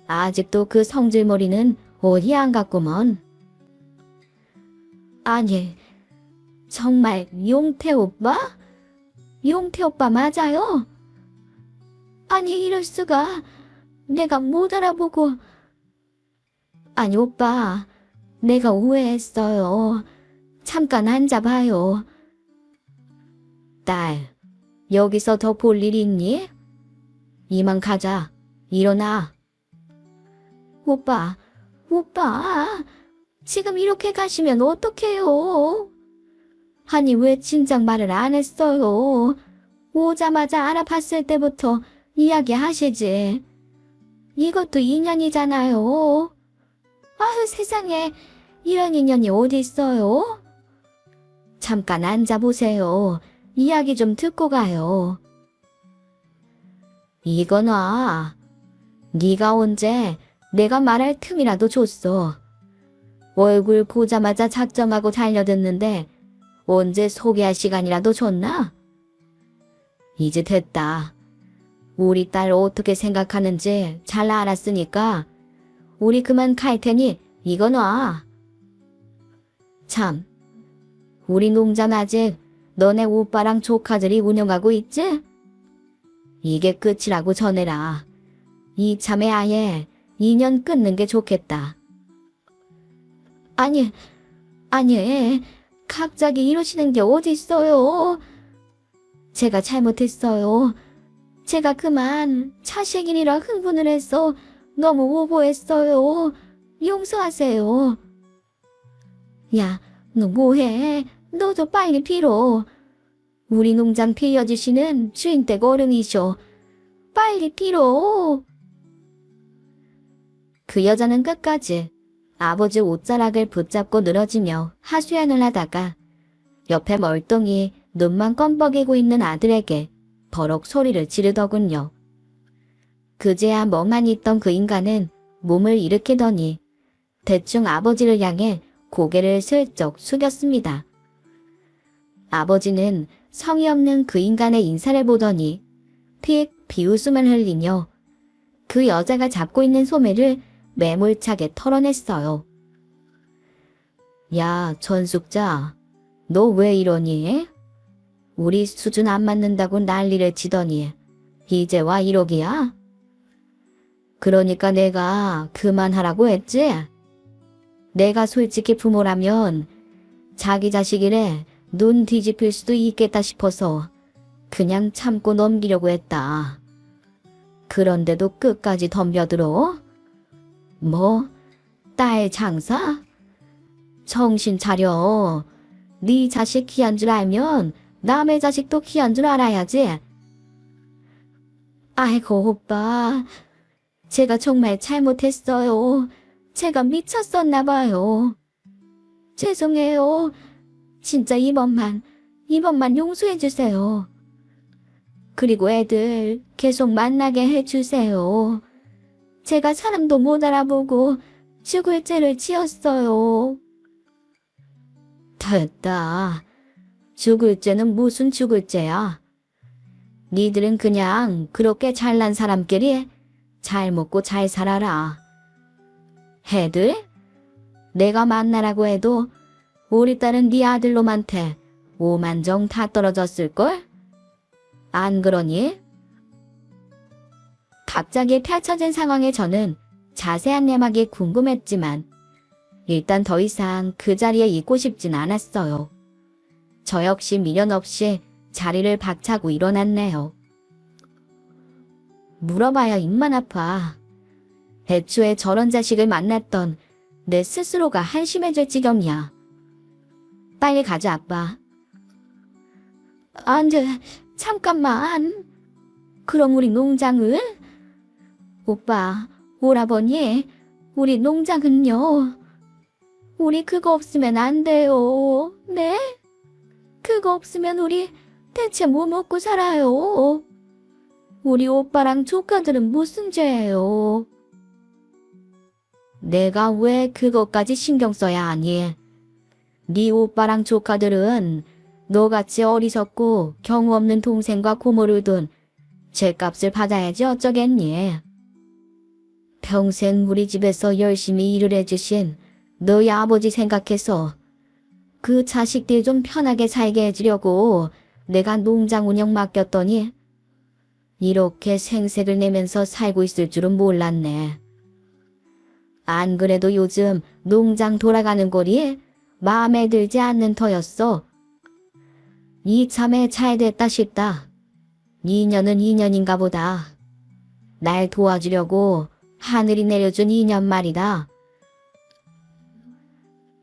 아직도 그 성질머리는 어디 안 갔구먼. 아니, 정말 용태 오빠? 용태 오빠 맞아요? 아니, 이럴 수가. 내가 못 알아보고. 아니, 오빠, 내가 오해했어요. 잠깐 앉아봐요. 딸, 여기서 더 볼 일 있니? 이만 가자. 일어나. 오빠, 지금 이렇게 가시면 어떡해요? 아니, 왜 진작 말을 안 했어요? 오자마자 알아봤을 때부터 이야기하시지. 이것도 인연이잖아요. 아유, 세상에, 이런 인연이 어디 있어요? 잠깐 앉아보세요. 이야기 좀 듣고 가요. 이거나, 네가 언제 내가 말할 틈이라도 줬어. 얼굴 보자마자 작정하고 달려듣는데 언제 소개할 시간이라도 줬나? 이제 됐다. 우리 딸 어떻게 생각하는지 잘 알았으니까 우리 그만 갈 테니 이거 놔. 참, 우리 농장 아직 너네 오빠랑 조카들이 운영하고 있지? 이게 끝이라고 전해라. 이참에 아예 인연 끊는 게 좋겠다. 아니, 아니, 갑자기 이러시는 게 어딨어요. 제가 잘못했어요. 제가 그만 차식인이라 흥분을 해서 너무 오버했어요. 용서하세요. 야, 너 뭐해? 너도 빨리 빌어. 우리 농장 빌려주시는 주인댁 어른이셔. 빨리 빌어. 그 여자는 끝까지 아버지 옷자락을 붙잡고 늘어지며 하소연을 하다가 옆에 멀뚱히 눈만 껌뻑이고 있는 아들에게 버럭 소리를 지르더군요. 그제야 멍하니 있던 그 인간은 몸을 일으키더니 대충 아버지를 향해 고개를 슬쩍 숙였습니다. 아버지는 성의 없는 그 인간의 인사를 보더니 픽 비웃음을 흘리며 그 여자가 잡고 있는 소매를 매몰차게 털어냈어요. 야, 전숙자, 너 왜 이러니? 우리 수준 안 맞는다고 난리를 치더니 이제 와 이러기야? 그러니까 내가 그만하라고 했지? 내가 솔직히 부모라면 자기 자식이래 눈 뒤집힐 수도 있겠다 싶어서 그냥 참고 넘기려고 했다. 그런데도 끝까지 덤벼들어? 뭐? 딸 장사? 정신 차려. 네 자식 귀한 줄 알면 남의 자식도 귀한 줄 알아야지. 아이고 오빠, 제가 정말 잘못했어요. 제가 미쳤었나 봐요. 죄송해요. 진짜 이번만 용서해 주세요. 그리고 애들 계속 만나게 해주세요. 제가 사람도 못 알아보고 죽을 죄를 지었어요. 됐다. 죽을 죄는 무슨 죽을 죄야. 니들은 그냥 그렇게 잘난 사람끼리 잘 먹고 잘 살아라. 애들? 내가 만나라고 해도 우리 딸은 네 아들놈한테 오만정 다 떨어졌을걸? 안 그러니? 갑자기 펼쳐진 상황에 저는 자세한 내막이 궁금했지만 일단 더 이상 그 자리에 있고 싶진 않았어요. 저 역시 미련 없이 자리를 박차고 일어났네요. 물어봐야 입만 아파. 애초에 저런 자식을 만났던 내 스스로가 한심해질 지경이야. 빨리 가자, 아빠. 안 돼, 잠깐만. 그럼 우리 농장을? 오빠, 오라버니, 우리 농장은요. 우리 그거 없으면 안 돼요. 네? 그거 없으면 우리 대체 뭐 먹고 살아요? 우리 오빠랑 조카들은 무슨 죄예요? 내가 왜 그것까지 신경 써야 하니? 네 오빠랑 조카들은 너같이 어리석고 경우 없는 동생과 고모를 둔 죗값을 받아야지 어쩌겠니? 평생 우리 집에서 열심히 일을 해주신 너희 아버지 생각해서 그 자식들 좀 편하게 살게 해주려고 내가 농장 운영 맡겼더니 이렇게 생색을 내면서 살고 있을 줄은 몰랐네. 안 그래도 요즘 농장 돌아가는 꼴이 마음에 들지 않는 터였어. 이참에 잘 됐다 싶다. 2년은 2년인가 보다. 날 도와주려고 하늘이 내려준 2년 말이다.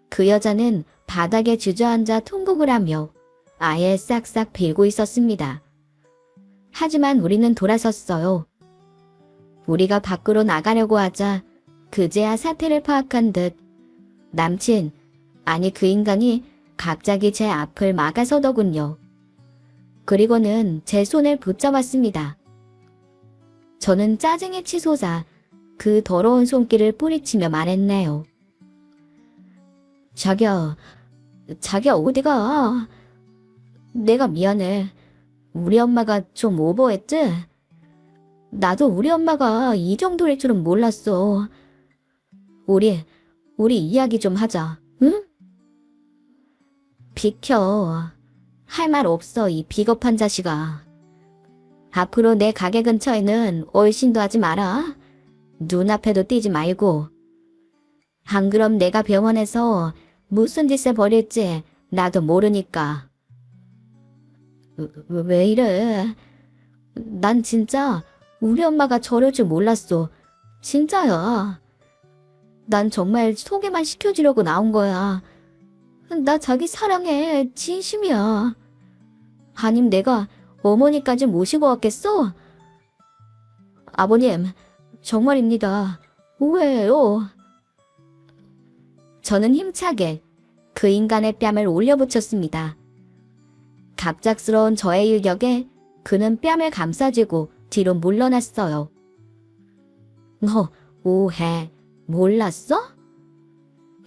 그 여자는 바닥에 주저앉아 통곡을 하며 아예 싹싹 빌고 있었습니다. 하지만 우리는 돌아섰어요. 우리가 밖으로 나가려고 하자 그제야 사태를 파악한 듯 남친, 아니 그 인간이 갑자기 제 앞을 막아서더군요. 그리고는 제 손을 붙잡았습니다. 저는 짜증에 치솟아 그 더러운 손길을 뿌리치며 말했네요. 자기야 어디가? 내가 미안해. 우리 엄마가 좀 오버했지? 나도 우리 엄마가 이 정도일 줄은 몰랐어. 우리 이야기 좀 하자, 응? 비켜. 할 말 없어, 이 비겁한 자식아. 앞으로 내 가게 근처에는 얼씬도 하지 마라. 눈앞에도 띄지 말고. 안 그럼 내가 병원에서 무슨 짓을 벌일지 나도 모르니까. 왜 이래? 난 진짜 우리 엄마가 저럴 줄 몰랐어. 진짜야. 난 정말 소개만 시켜주려고 나온 거야. 나 자기 사랑해. 진심이야. 아님 내가 어머니까지 모시고 왔겠어? 아버님, 정말입니다. 오해예요. 저는 힘차게 그 인간의 뺨을 올려붙였습니다. 갑작스러운 저의 일격에 그는 뺨을 감싸쥐고 뒤로 물러났어요. 너 오해 몰랐어?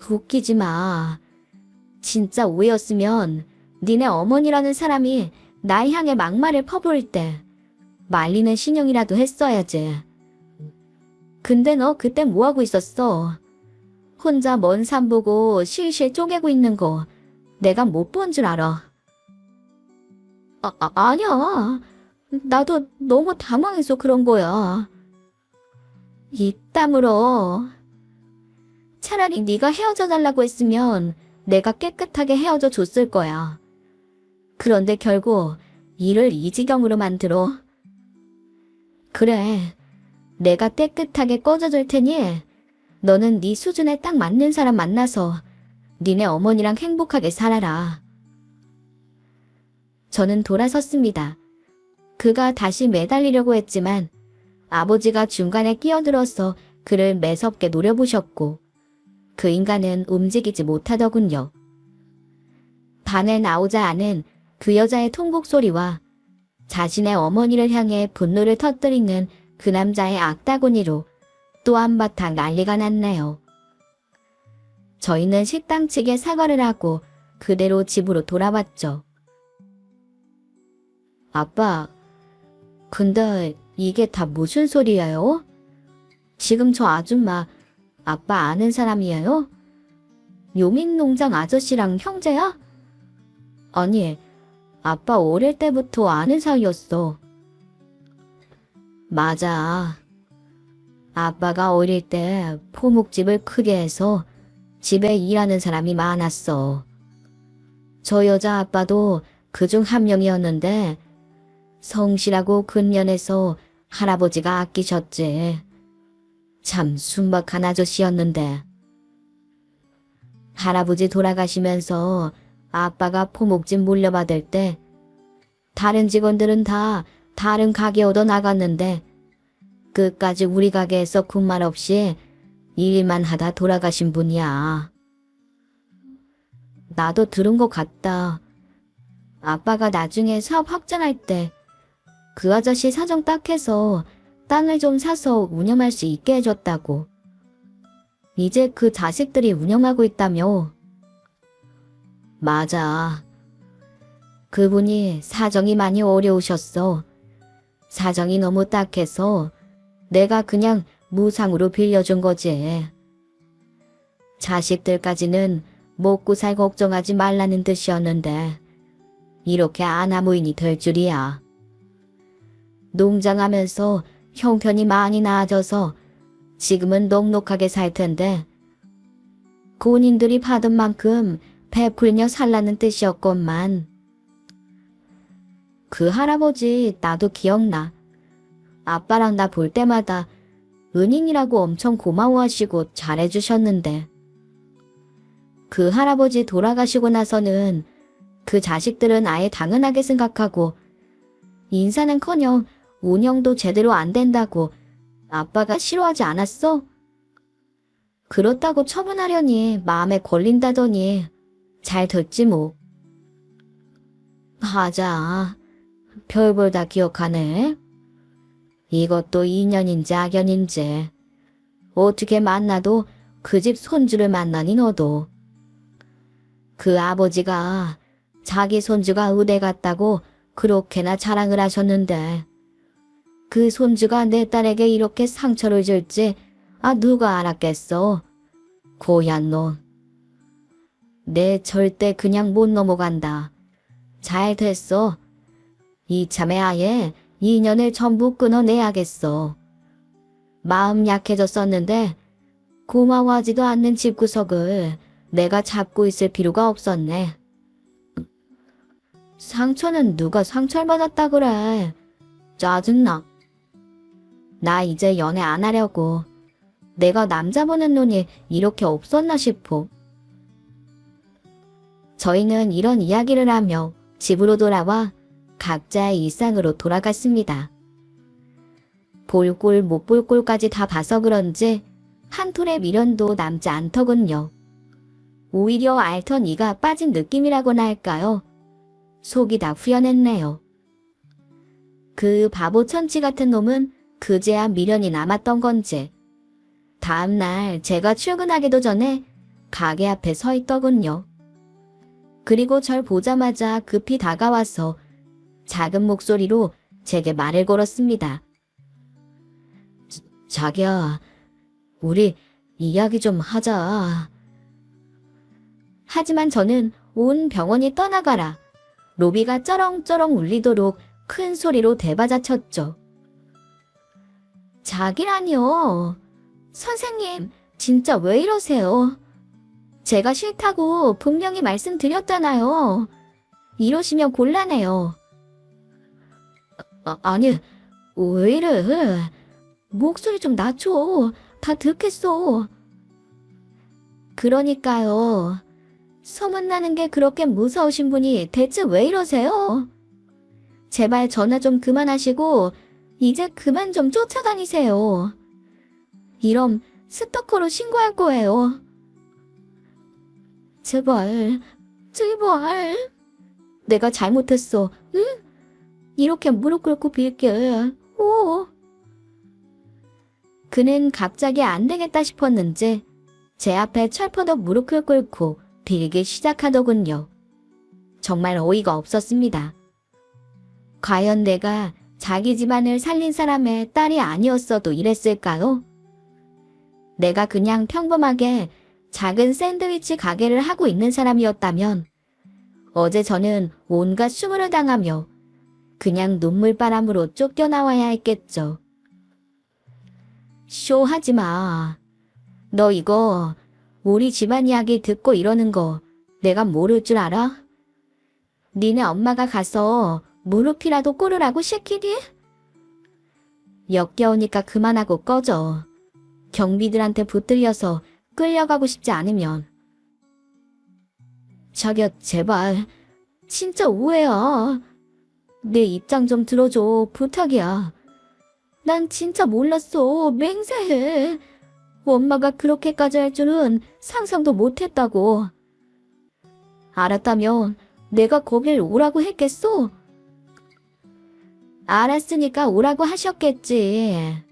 웃기지 마. 진짜 오해였으면 니네 어머니라는 사람이 날 향해 막말을 퍼부을 때 말리는 신용이라도 했어야지. 근데 너 그때 뭐하고 있었어? 혼자 먼 산 보고 실실 쪼개고 있는 거 내가 못 본 줄 알아. 아니야. 나도 너무 당황해서 그런 거야. 입 다물어. 차라리 네가 헤어져 달라고 했으면 내가 깨끗하게 헤어져 줬을 거야. 그런데 결국 일을 이 지경으로 만들어. 그래, 내가 깨끗하게 꺼져줄 테니 너는 네 수준에 딱 맞는 사람 만나서 니네 어머니랑 행복하게 살아라. 저는 돌아섰습니다. 그가 다시 매달리려고 했지만 아버지가 중간에 끼어들어서 그를 매섭게 노려보셨고 그 인간은 움직이지 못하더군요. 방에 나오자 아는 그 여자의 통곡 소리와 자신의 어머니를 향해 분노를 터뜨리는 그 남자의 악다구니로 또 한바탕 난리가 났네요. 저희는 식당 측에 사과를 하고 그대로 집으로 돌아왔죠. 아빠, 근데 이게 다 무슨 소리예요? 지금 저 아줌마 아빠 아는 사람이에요? 요민농장 아저씨랑 형제야? 아니, 아빠 어릴 때부터 아는 사이였어. 맞아. 아빠가 어릴 때 포목집을 크게 해서 집에 일하는 사람이 많았어. 저 여자 아빠도 그중 한 명이었는데 성실하고 근면해서 할아버지가 아끼셨지. 참 순박한 아저씨였는데. 할아버지 돌아가시면서 아빠가 포목집 물려받을 때 다른 직원들은 다 다른 가게 얻어 나갔는데 끝까지 우리 가게에서 군말 없이 일만 하다 돌아가신 분이야. 나도 들은 것 같다. 아빠가 나중에 사업 확장할 때 그 아저씨 사정 딱 해서 땅을 좀 사서 운영할 수 있게 해줬다고. 이제 그 자식들이 운영하고 있다며. 맞아. 그분이 사정이 많이 어려우셨어. 사정이 너무 딱해서 내가 그냥 무상으로 빌려준 거지. 자식들까지는 먹고 살 걱정하지 말라는 뜻이었는데 이렇게 아나무인이 될 줄이야. 농장하면서 형편이 많이 나아져서 지금은 넉넉하게 살 텐데 본인들이 받은 만큼 베풀며 살라는 뜻이었건만. 그 할아버지 나도 기억나. 아빠랑 나 볼 때마다 은인이라고 엄청 고마워하시고 잘해주셨는데 그 할아버지 돌아가시고 나서는 그 자식들은 아예 당연하게 생각하고 인사는커녕 운영도 제대로 안 된다고 아빠가 싫어하지 않았어? 그렇다고 처분하려니 마음에 걸린다더니 잘 됐지 뭐. 맞아. 별걸 다 기억하네. 이것도 인연인지 악연인지 어떻게 만나도 그 집 손주를 만나니 너도. 그 아버지가 자기 손주가 의대 갔다고 그렇게나 자랑을 하셨는데 그 손주가 내 딸에게 이렇게 상처를 줄지 누가 알았겠어. 고얀 놈. 내 절대 그냥 못 넘어간다. 잘 됐어. 이참에 아예 인연을 전부 끊어내야겠어. 마음 약해졌었는데 고마워하지도 않는 집구석을 내가 잡고 있을 필요가 없었네. 상처는 누가 상처를 받았다 그래. 짜증나. 나 이제 연애 안 하려고. 내가 남자 보는 눈이 이렇게 없었나 싶어. 저희는 이런 이야기를 하며 집으로 돌아와 각자의 일상으로 돌아갔습니다. 볼 꼴 못 볼 꼴까지 다 봐서 그런지 한 톨의 미련도 남지 않더군요. 오히려 앓던 이가 빠진 느낌이라고나 할까요? 속이 다 후련했네요. 그 바보 천치 같은 놈은 그제야 미련이 남았던 건지 다음날 제가 출근하기도 전에 가게 앞에 서 있더군요. 그리고 절 보자마자 급히 다가와서 작은 목소리로 제게 말을 걸었습니다. 자기야, 우리 이야기 좀 하자. 하지만 저는 온 병원이 떠나가라. 로비가 쩌렁쩌렁 울리도록 큰 소리로 대바자쳤죠. 자기라니요. 선생님, 진짜 왜 이러세요? 제가 싫다고 분명히 말씀드렸잖아요. 이러시면 곤란해요. 아니, 왜 이래? 목소리 좀 낮춰. 다 듣겠어. 그러니까요. 소문나는 게 그렇게 무서우신 분이 대체 왜 이러세요? 제발 전화 좀 그만하시고 이제 그만 좀 쫓아다니세요. 이럼 스토커로 신고할 거예요. 제발, 제발. 내가 잘못했어. 응? 이렇게 무릎 꿇고 빌게. 오. 그는 갑자기 안 되겠다 싶었는지 제 앞에 철퍼덕 무릎을 꿇고 빌기 시작하더군요. 정말 어이가 없었습니다. 과연 내가 자기 집안을 살린 사람의 딸이 아니었어도 이랬을까요? 내가 그냥 평범하게 작은 샌드위치 가게를 하고 있는 사람이었다면 어제 저는 온갖 수모를 당하며 그냥 눈물바람으로 쫓겨나와야 했겠죠. 쇼하지 마. 너 이거 우리 집안 이야기 듣고 이러는 거 내가 모를 줄 알아? 니네 엄마가 가서 무릎이라도 꿇으라고 시키니? 역겨우니까 그만하고 꺼져. 경비들한테 붙들려서 끌려가고 싶지 않으면. 자기야, 제발. 진짜 오해야. 내 입장 좀 들어줘. 부탁이야. 난 진짜 몰랐어. 맹세해. 엄마가 그렇게까지 할 줄은 상상도 못했다고. 알았다면 내가 거길 오라고 했겠어? 알았으니까 오라고 하셨겠지.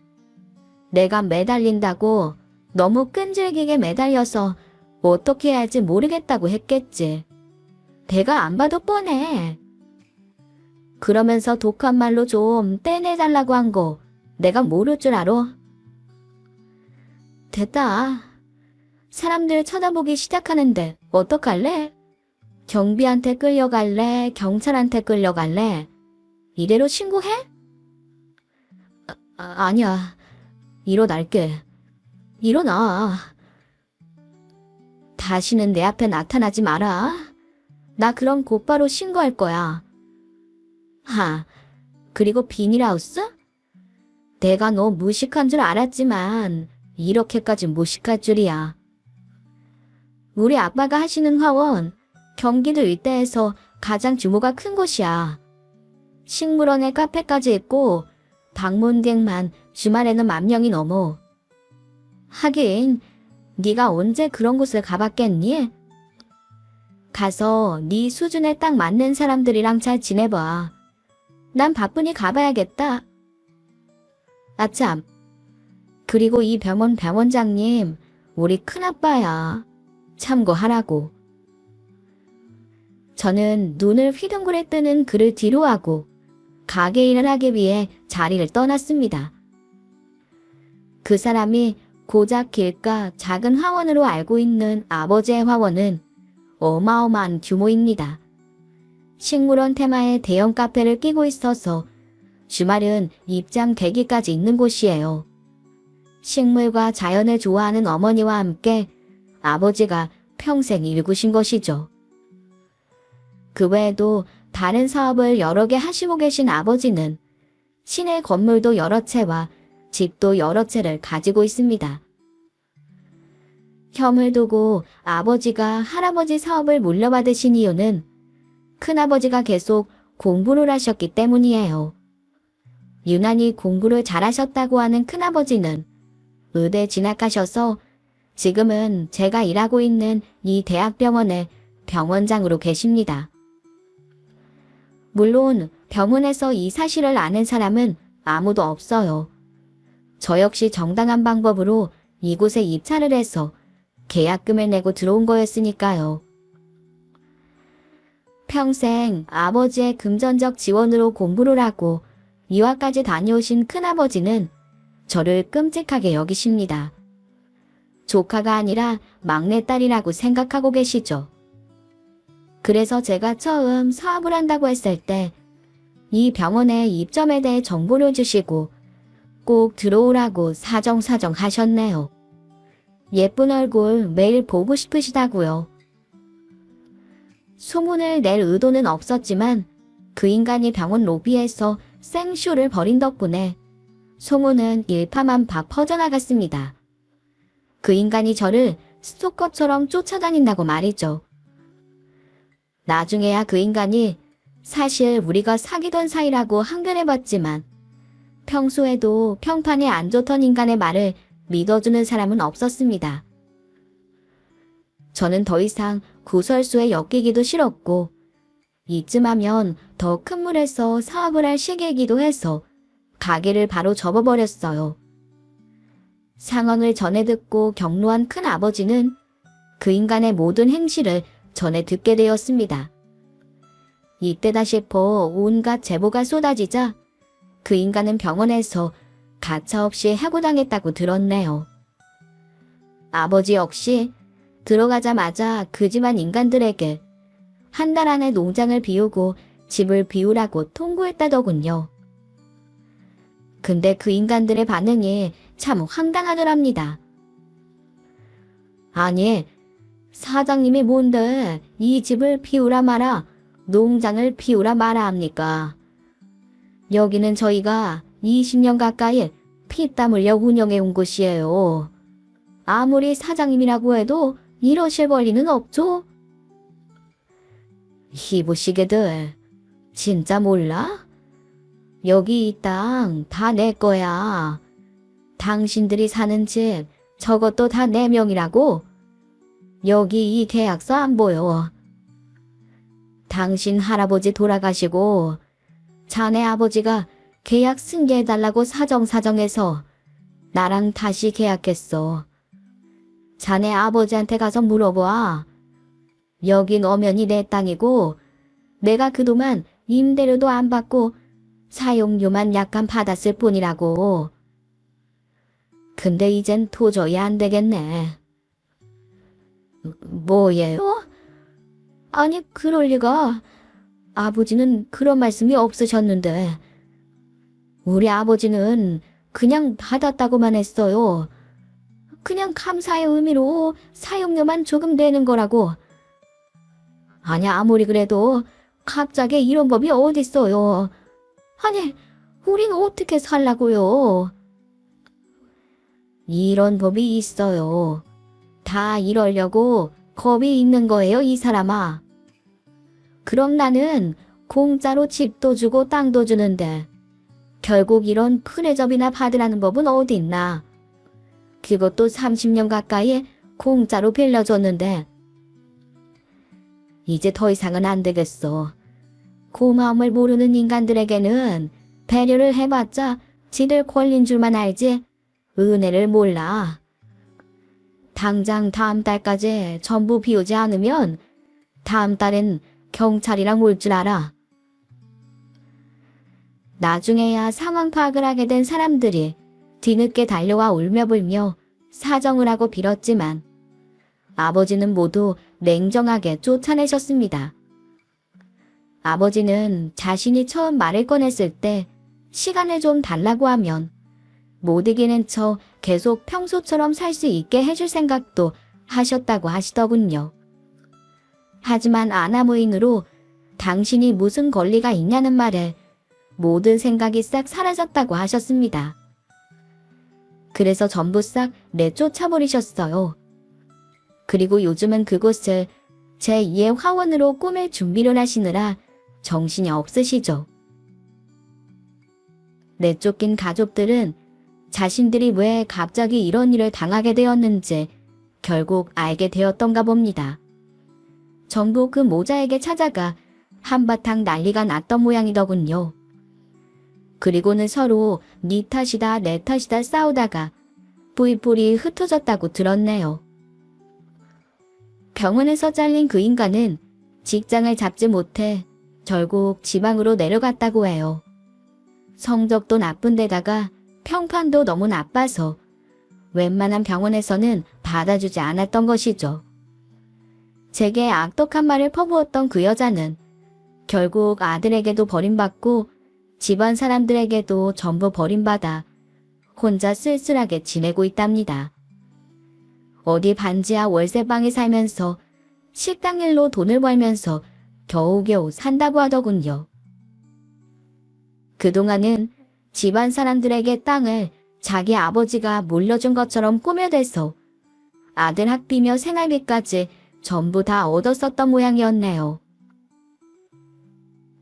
내가 매달린다고 너무 끈질기게 매달려서 어떻게 해야 할지 모르겠다고 했겠지. 내가 안 봐도 뻔해. 그러면서 독한 말로 좀 떼내달라고 한 거 내가 모를 줄 알아? 됐다. 사람들 쳐다보기 시작하는데 어떡할래? 경비한테 끌려갈래? 경찰한테 끌려갈래? 이대로 신고해? 아니야. 일어날게. 일어나. 다시는 내 앞에 나타나지 마라. 나 그럼 곧바로 신고할 거야. 그리고 비닐하우스? 내가 너 무식한 줄 알았지만 이렇게까지 무식할 줄이야. 우리 아빠가 하시는 화원, 경기도 일대에서 가장 규모가 큰 곳이야. 식물원에 카페까지 있고 방문객만 주말에는 10,000명이 넘어. 하긴 네가 언제 그런 곳을 가봤겠니? 가서 네 수준에 딱 맞는 사람들이랑 잘 지내봐. 난 바쁘니 가봐야겠다. 아참, 그리고 이 병원 병원장님 우리 큰아빠야. 참고하라고. 저는 눈을 휘둥그레 뜨는 그를 뒤로하고 가게 일을 하기 위해 자리를 떠났습니다. 그 사람이 고작 길가 작은 화원으로 알고 있는 아버지의 화원은 어마어마한 규모입니다. 식물원 테마의 대형 카페를 끼고 있어서 주말은 입장 대기까지 있는 곳이에요. 식물과 자연을 좋아하는 어머니와 함께 아버지가 평생 일구신 것이죠. 그 외에도 다른 사업을 여러 개 하시고 계신 아버지는 시내 건물도 여러 채와 집도 여러 채를 가지고 있습니다. 혐을 두고 아버지가 할아버지 사업을 물려받으신 이유는 큰아버지가 계속 공부를 하셨기 때문이에요. 유난히 공부를 잘하셨다고 하는 큰아버지는 의대 진학하셔서 지금은 제가 일하고 있는 이 대학병원의 병원장으로 계십니다. 물론 병원에서 이 사실을 아는 사람은 아무도 없어요. 저 역시 정당한 방법으로 이곳에 입찰을 해서 계약금을 내고 들어온 거였으니까요. 평생 아버지의 금전적 지원으로 공부를 하고 유학까지 다녀오신 큰아버지는 저를 끔찍하게 여기십니다. 조카가 아니라 막내딸이라고 생각하고 계시죠. 그래서 제가 처음 사업을 한다고 했을 때 이 병원의 입점에 대해 정보를 주시고 꼭 들어오라고 사정사정 하셨네요. 예쁜 얼굴 매일 보고 싶으시다고요. 소문을 낼 의도는 없었지만 그 인간이 병원 로비에서 생쇼를 벌인 덕분에 소문은 일파만파 퍼져나갔습니다. 그 인간이 저를 스토커처럼 쫓아다닌다고 말이죠. 나중에야 그 인간이 사실 우리가 사귀던 사이라고 항변해봤지만 평소에도 평판이 안 좋던 인간의 말을 믿어주는 사람은 없었습니다. 저는 더 이상 구설수에 엮이기도 싫었고 이쯤 하면 더 큰 물에서 사업을 할 시기이기도 해서 가게를 바로 접어버렸어요. 상황을 전해 듣고 격노한 큰아버지는 그 인간의 모든 행실을 전해 듣게 되었습니다. 이때다 싶어 온갖 제보가 쏟아지자 그 인간은 병원에서 가차없이 해고당했다고 들었네요. 아버지 역시 들어가자마자 그 집안 인간들에게 한 달 안에 농장을 비우고 집을 비우라고 통보했다더군요. 근데 그 인간들의 반응이 참 황당하더랍니다. 아니, 사장님이 뭔데 이 집을 비우라 마라, 농장을 비우라 마라 합니까? 여기는 저희가 20년 가까이 피땀 흘려 운영해 온 곳이에요. 아무리 사장님이라고 해도 이러실 권리는 없죠? 희부시게들, 진짜 몰라? 여기 이 땅 다 내 거야. 당신들이 사는 집 저것도 다 내 명이라고? 여기 이 계약서 안 보여. 당신 할아버지 돌아가시고 자네 아버지가 계약 승계해달라고 사정사정해서 나랑 다시 계약했어. 자네 아버지한테 가서 물어봐. 여긴 엄연히 내 땅이고 내가 그동안 임대료도 안 받고 사용료만 약간 받았을 뿐이라고. 근데 이젠 도저히 안 되겠네. 뭐예요? 아니, 그럴 리가. 아버지는 그런 말씀이 없으셨는데. 우리 아버지는 그냥 받았다고만 했어요. 그냥 감사의 의미로 사용료만 조금 내는 거라고. 아니, 아무리 그래도 갑자기 이런 법이 어딨어요. 아니, 우린 어떻게 살라고요? 이런 법이 있어요. 다 이러려고 겁이 있는 거예요, 이 사람아. 그럼 나는 공짜로 집도 주고 땅도 주는데 결국 이런 프레접이나 받으라는 법은 어디 있나? 그것도 30년 가까이 공짜로 빌려줬는데 이제 더 이상은 안 되겠어. 고마움을 모르는 인간들에게는 배려를 해봤자 지들 권리인 줄만 알지 은혜를 몰라. 당장 다음 달까지 전부 비우지 않으면 다음 달엔 경찰이랑 올 줄 알아. 나중에야 상황 파악을 하게 된 사람들이 뒤늦게 달려와 울며불며 사정을 하고 빌었지만 아버지는 모두 냉정하게 쫓아내셨습니다. 아버지는 자신이 처음 말을 꺼냈을 때 시간을 좀 달라고 하면 못 이기는 척 계속 평소처럼 살 수 있게 해줄 생각도 하셨다고 하시더군요. 하지만 아나무인으로 당신이 무슨 권리가 있냐는 말에 모든 생각이 싹 사라졌다고 하셨습니다. 그래서 전부 싹 내쫓아버리셨어요. 그리고 요즘은 그곳을 제2의 화원으로 꾸밀 준비를 하시느라 정신이 없으시죠. 내쫓긴 가족들은 자신들이 왜 갑자기 이런 일을 당하게 되었는지 결국 알게 되었던가 봅니다. 전부 그 모자에게 찾아가 한바탕 난리가 났던 모양이더군요. 그리고는 서로 네 탓이다 내 탓이다 싸우다가 뿌리뿌리 흩어졌다고 들었네요. 병원에서 잘린 그 인간은 직장을 잡지 못해 결국 지방으로 내려갔다고 해요. 성적도 나쁜 데다가 평판도 너무 나빠서 웬만한 병원에서는 받아주지 않았던 것이죠. 제게 악독한 말을 퍼부었던 그 여자는 결국 아들에게도 버림받고 집안 사람들에게도 전부 버림받아 혼자 쓸쓸하게 지내고 있답니다. 어디 반지하 월세방에 살면서 식당 일로 돈을 벌면서 겨우겨우 산다고 하더군요. 그동안은 집안 사람들에게 땅을 자기 아버지가 물려준 것처럼 꾸며대서 아들 학비며 생활비까지 전부 다 얻었었던 모양이었네요.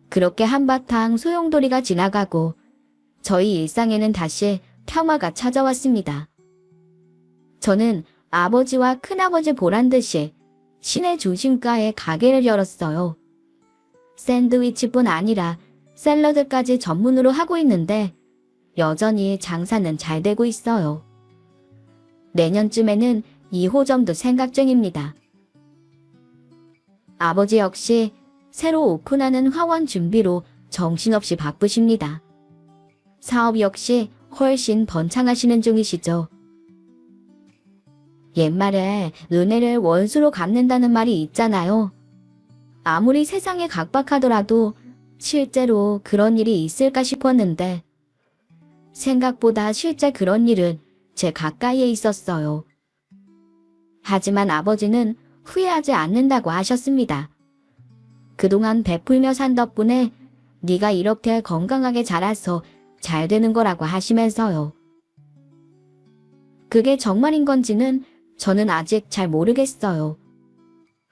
그렇게 한바탕 소용돌이가 지나가고 저희 일상에는 다시 평화가 찾아왔습니다. 저는 아버지와 큰아버지 보란듯이 시내 중심가에 가게를 열었어요. 샌드위치뿐 아니라 샐러드까지 전문으로 하고 있는데 여전히 장사는 잘 되고 있어요. 내년쯤에는 2호점도 생각 중입니다. 아버지 역시 새로 오픈하는 화원 준비로 정신없이 바쁘십니다. 사업 역시 훨씬 번창하시는 중이시죠. 옛말에 은혜를 원수로 갚는다는 말이 있잖아요. 아무리 세상이 각박하더라도 실제로 그런 일이 있을까 싶었는데 생각보다 실제 그런 일은 제 가까이에 있었어요. 하지만 아버지는 후회하지 않는다고 하셨습니다. 그동안 베풀며 산 덕분에 네가 이렇게 건강하게 자라서 잘 되는 거라고 하시면서요. 그게 정말인 건지는 저는 아직 잘 모르겠어요.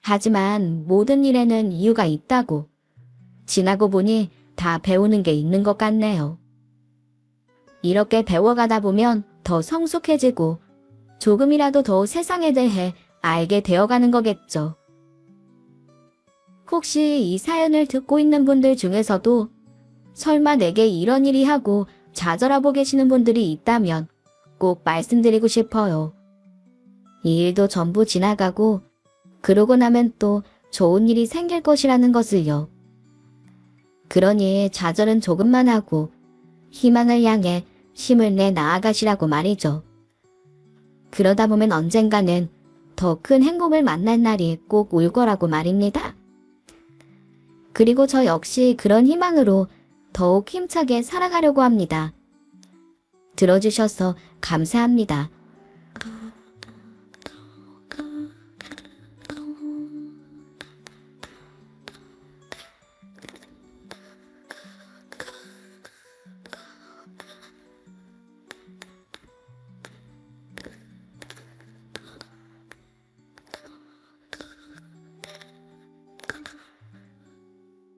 하지만 모든 일에는 이유가 있다고 지나고 보니 다 배우는 게 있는 것 같네요. 이렇게 배워가다 보면 더 성숙해지고 조금이라도 더 세상에 대해 알게 되어가는 거겠죠. 혹시 이 사연을 듣고 있는 분들 중에서도 설마 내게 이런 일이 하고 좌절하고 계시는 분들이 있다면 꼭 말씀드리고 싶어요. 이 일도 전부 지나가고 그러고 나면 또 좋은 일이 생길 것이라는 것을요. 그러니 좌절은 조금만 하고 희망을 향해 힘을 내 나아가시라고 말이죠. 그러다 보면 언젠가는 더 큰 행복을 만날 날이 꼭 올 거라고 말입니다. 그리고 저 역시 그런 희망으로 더욱 힘차게 살아가려고 합니다. 들어주셔서 감사합니다.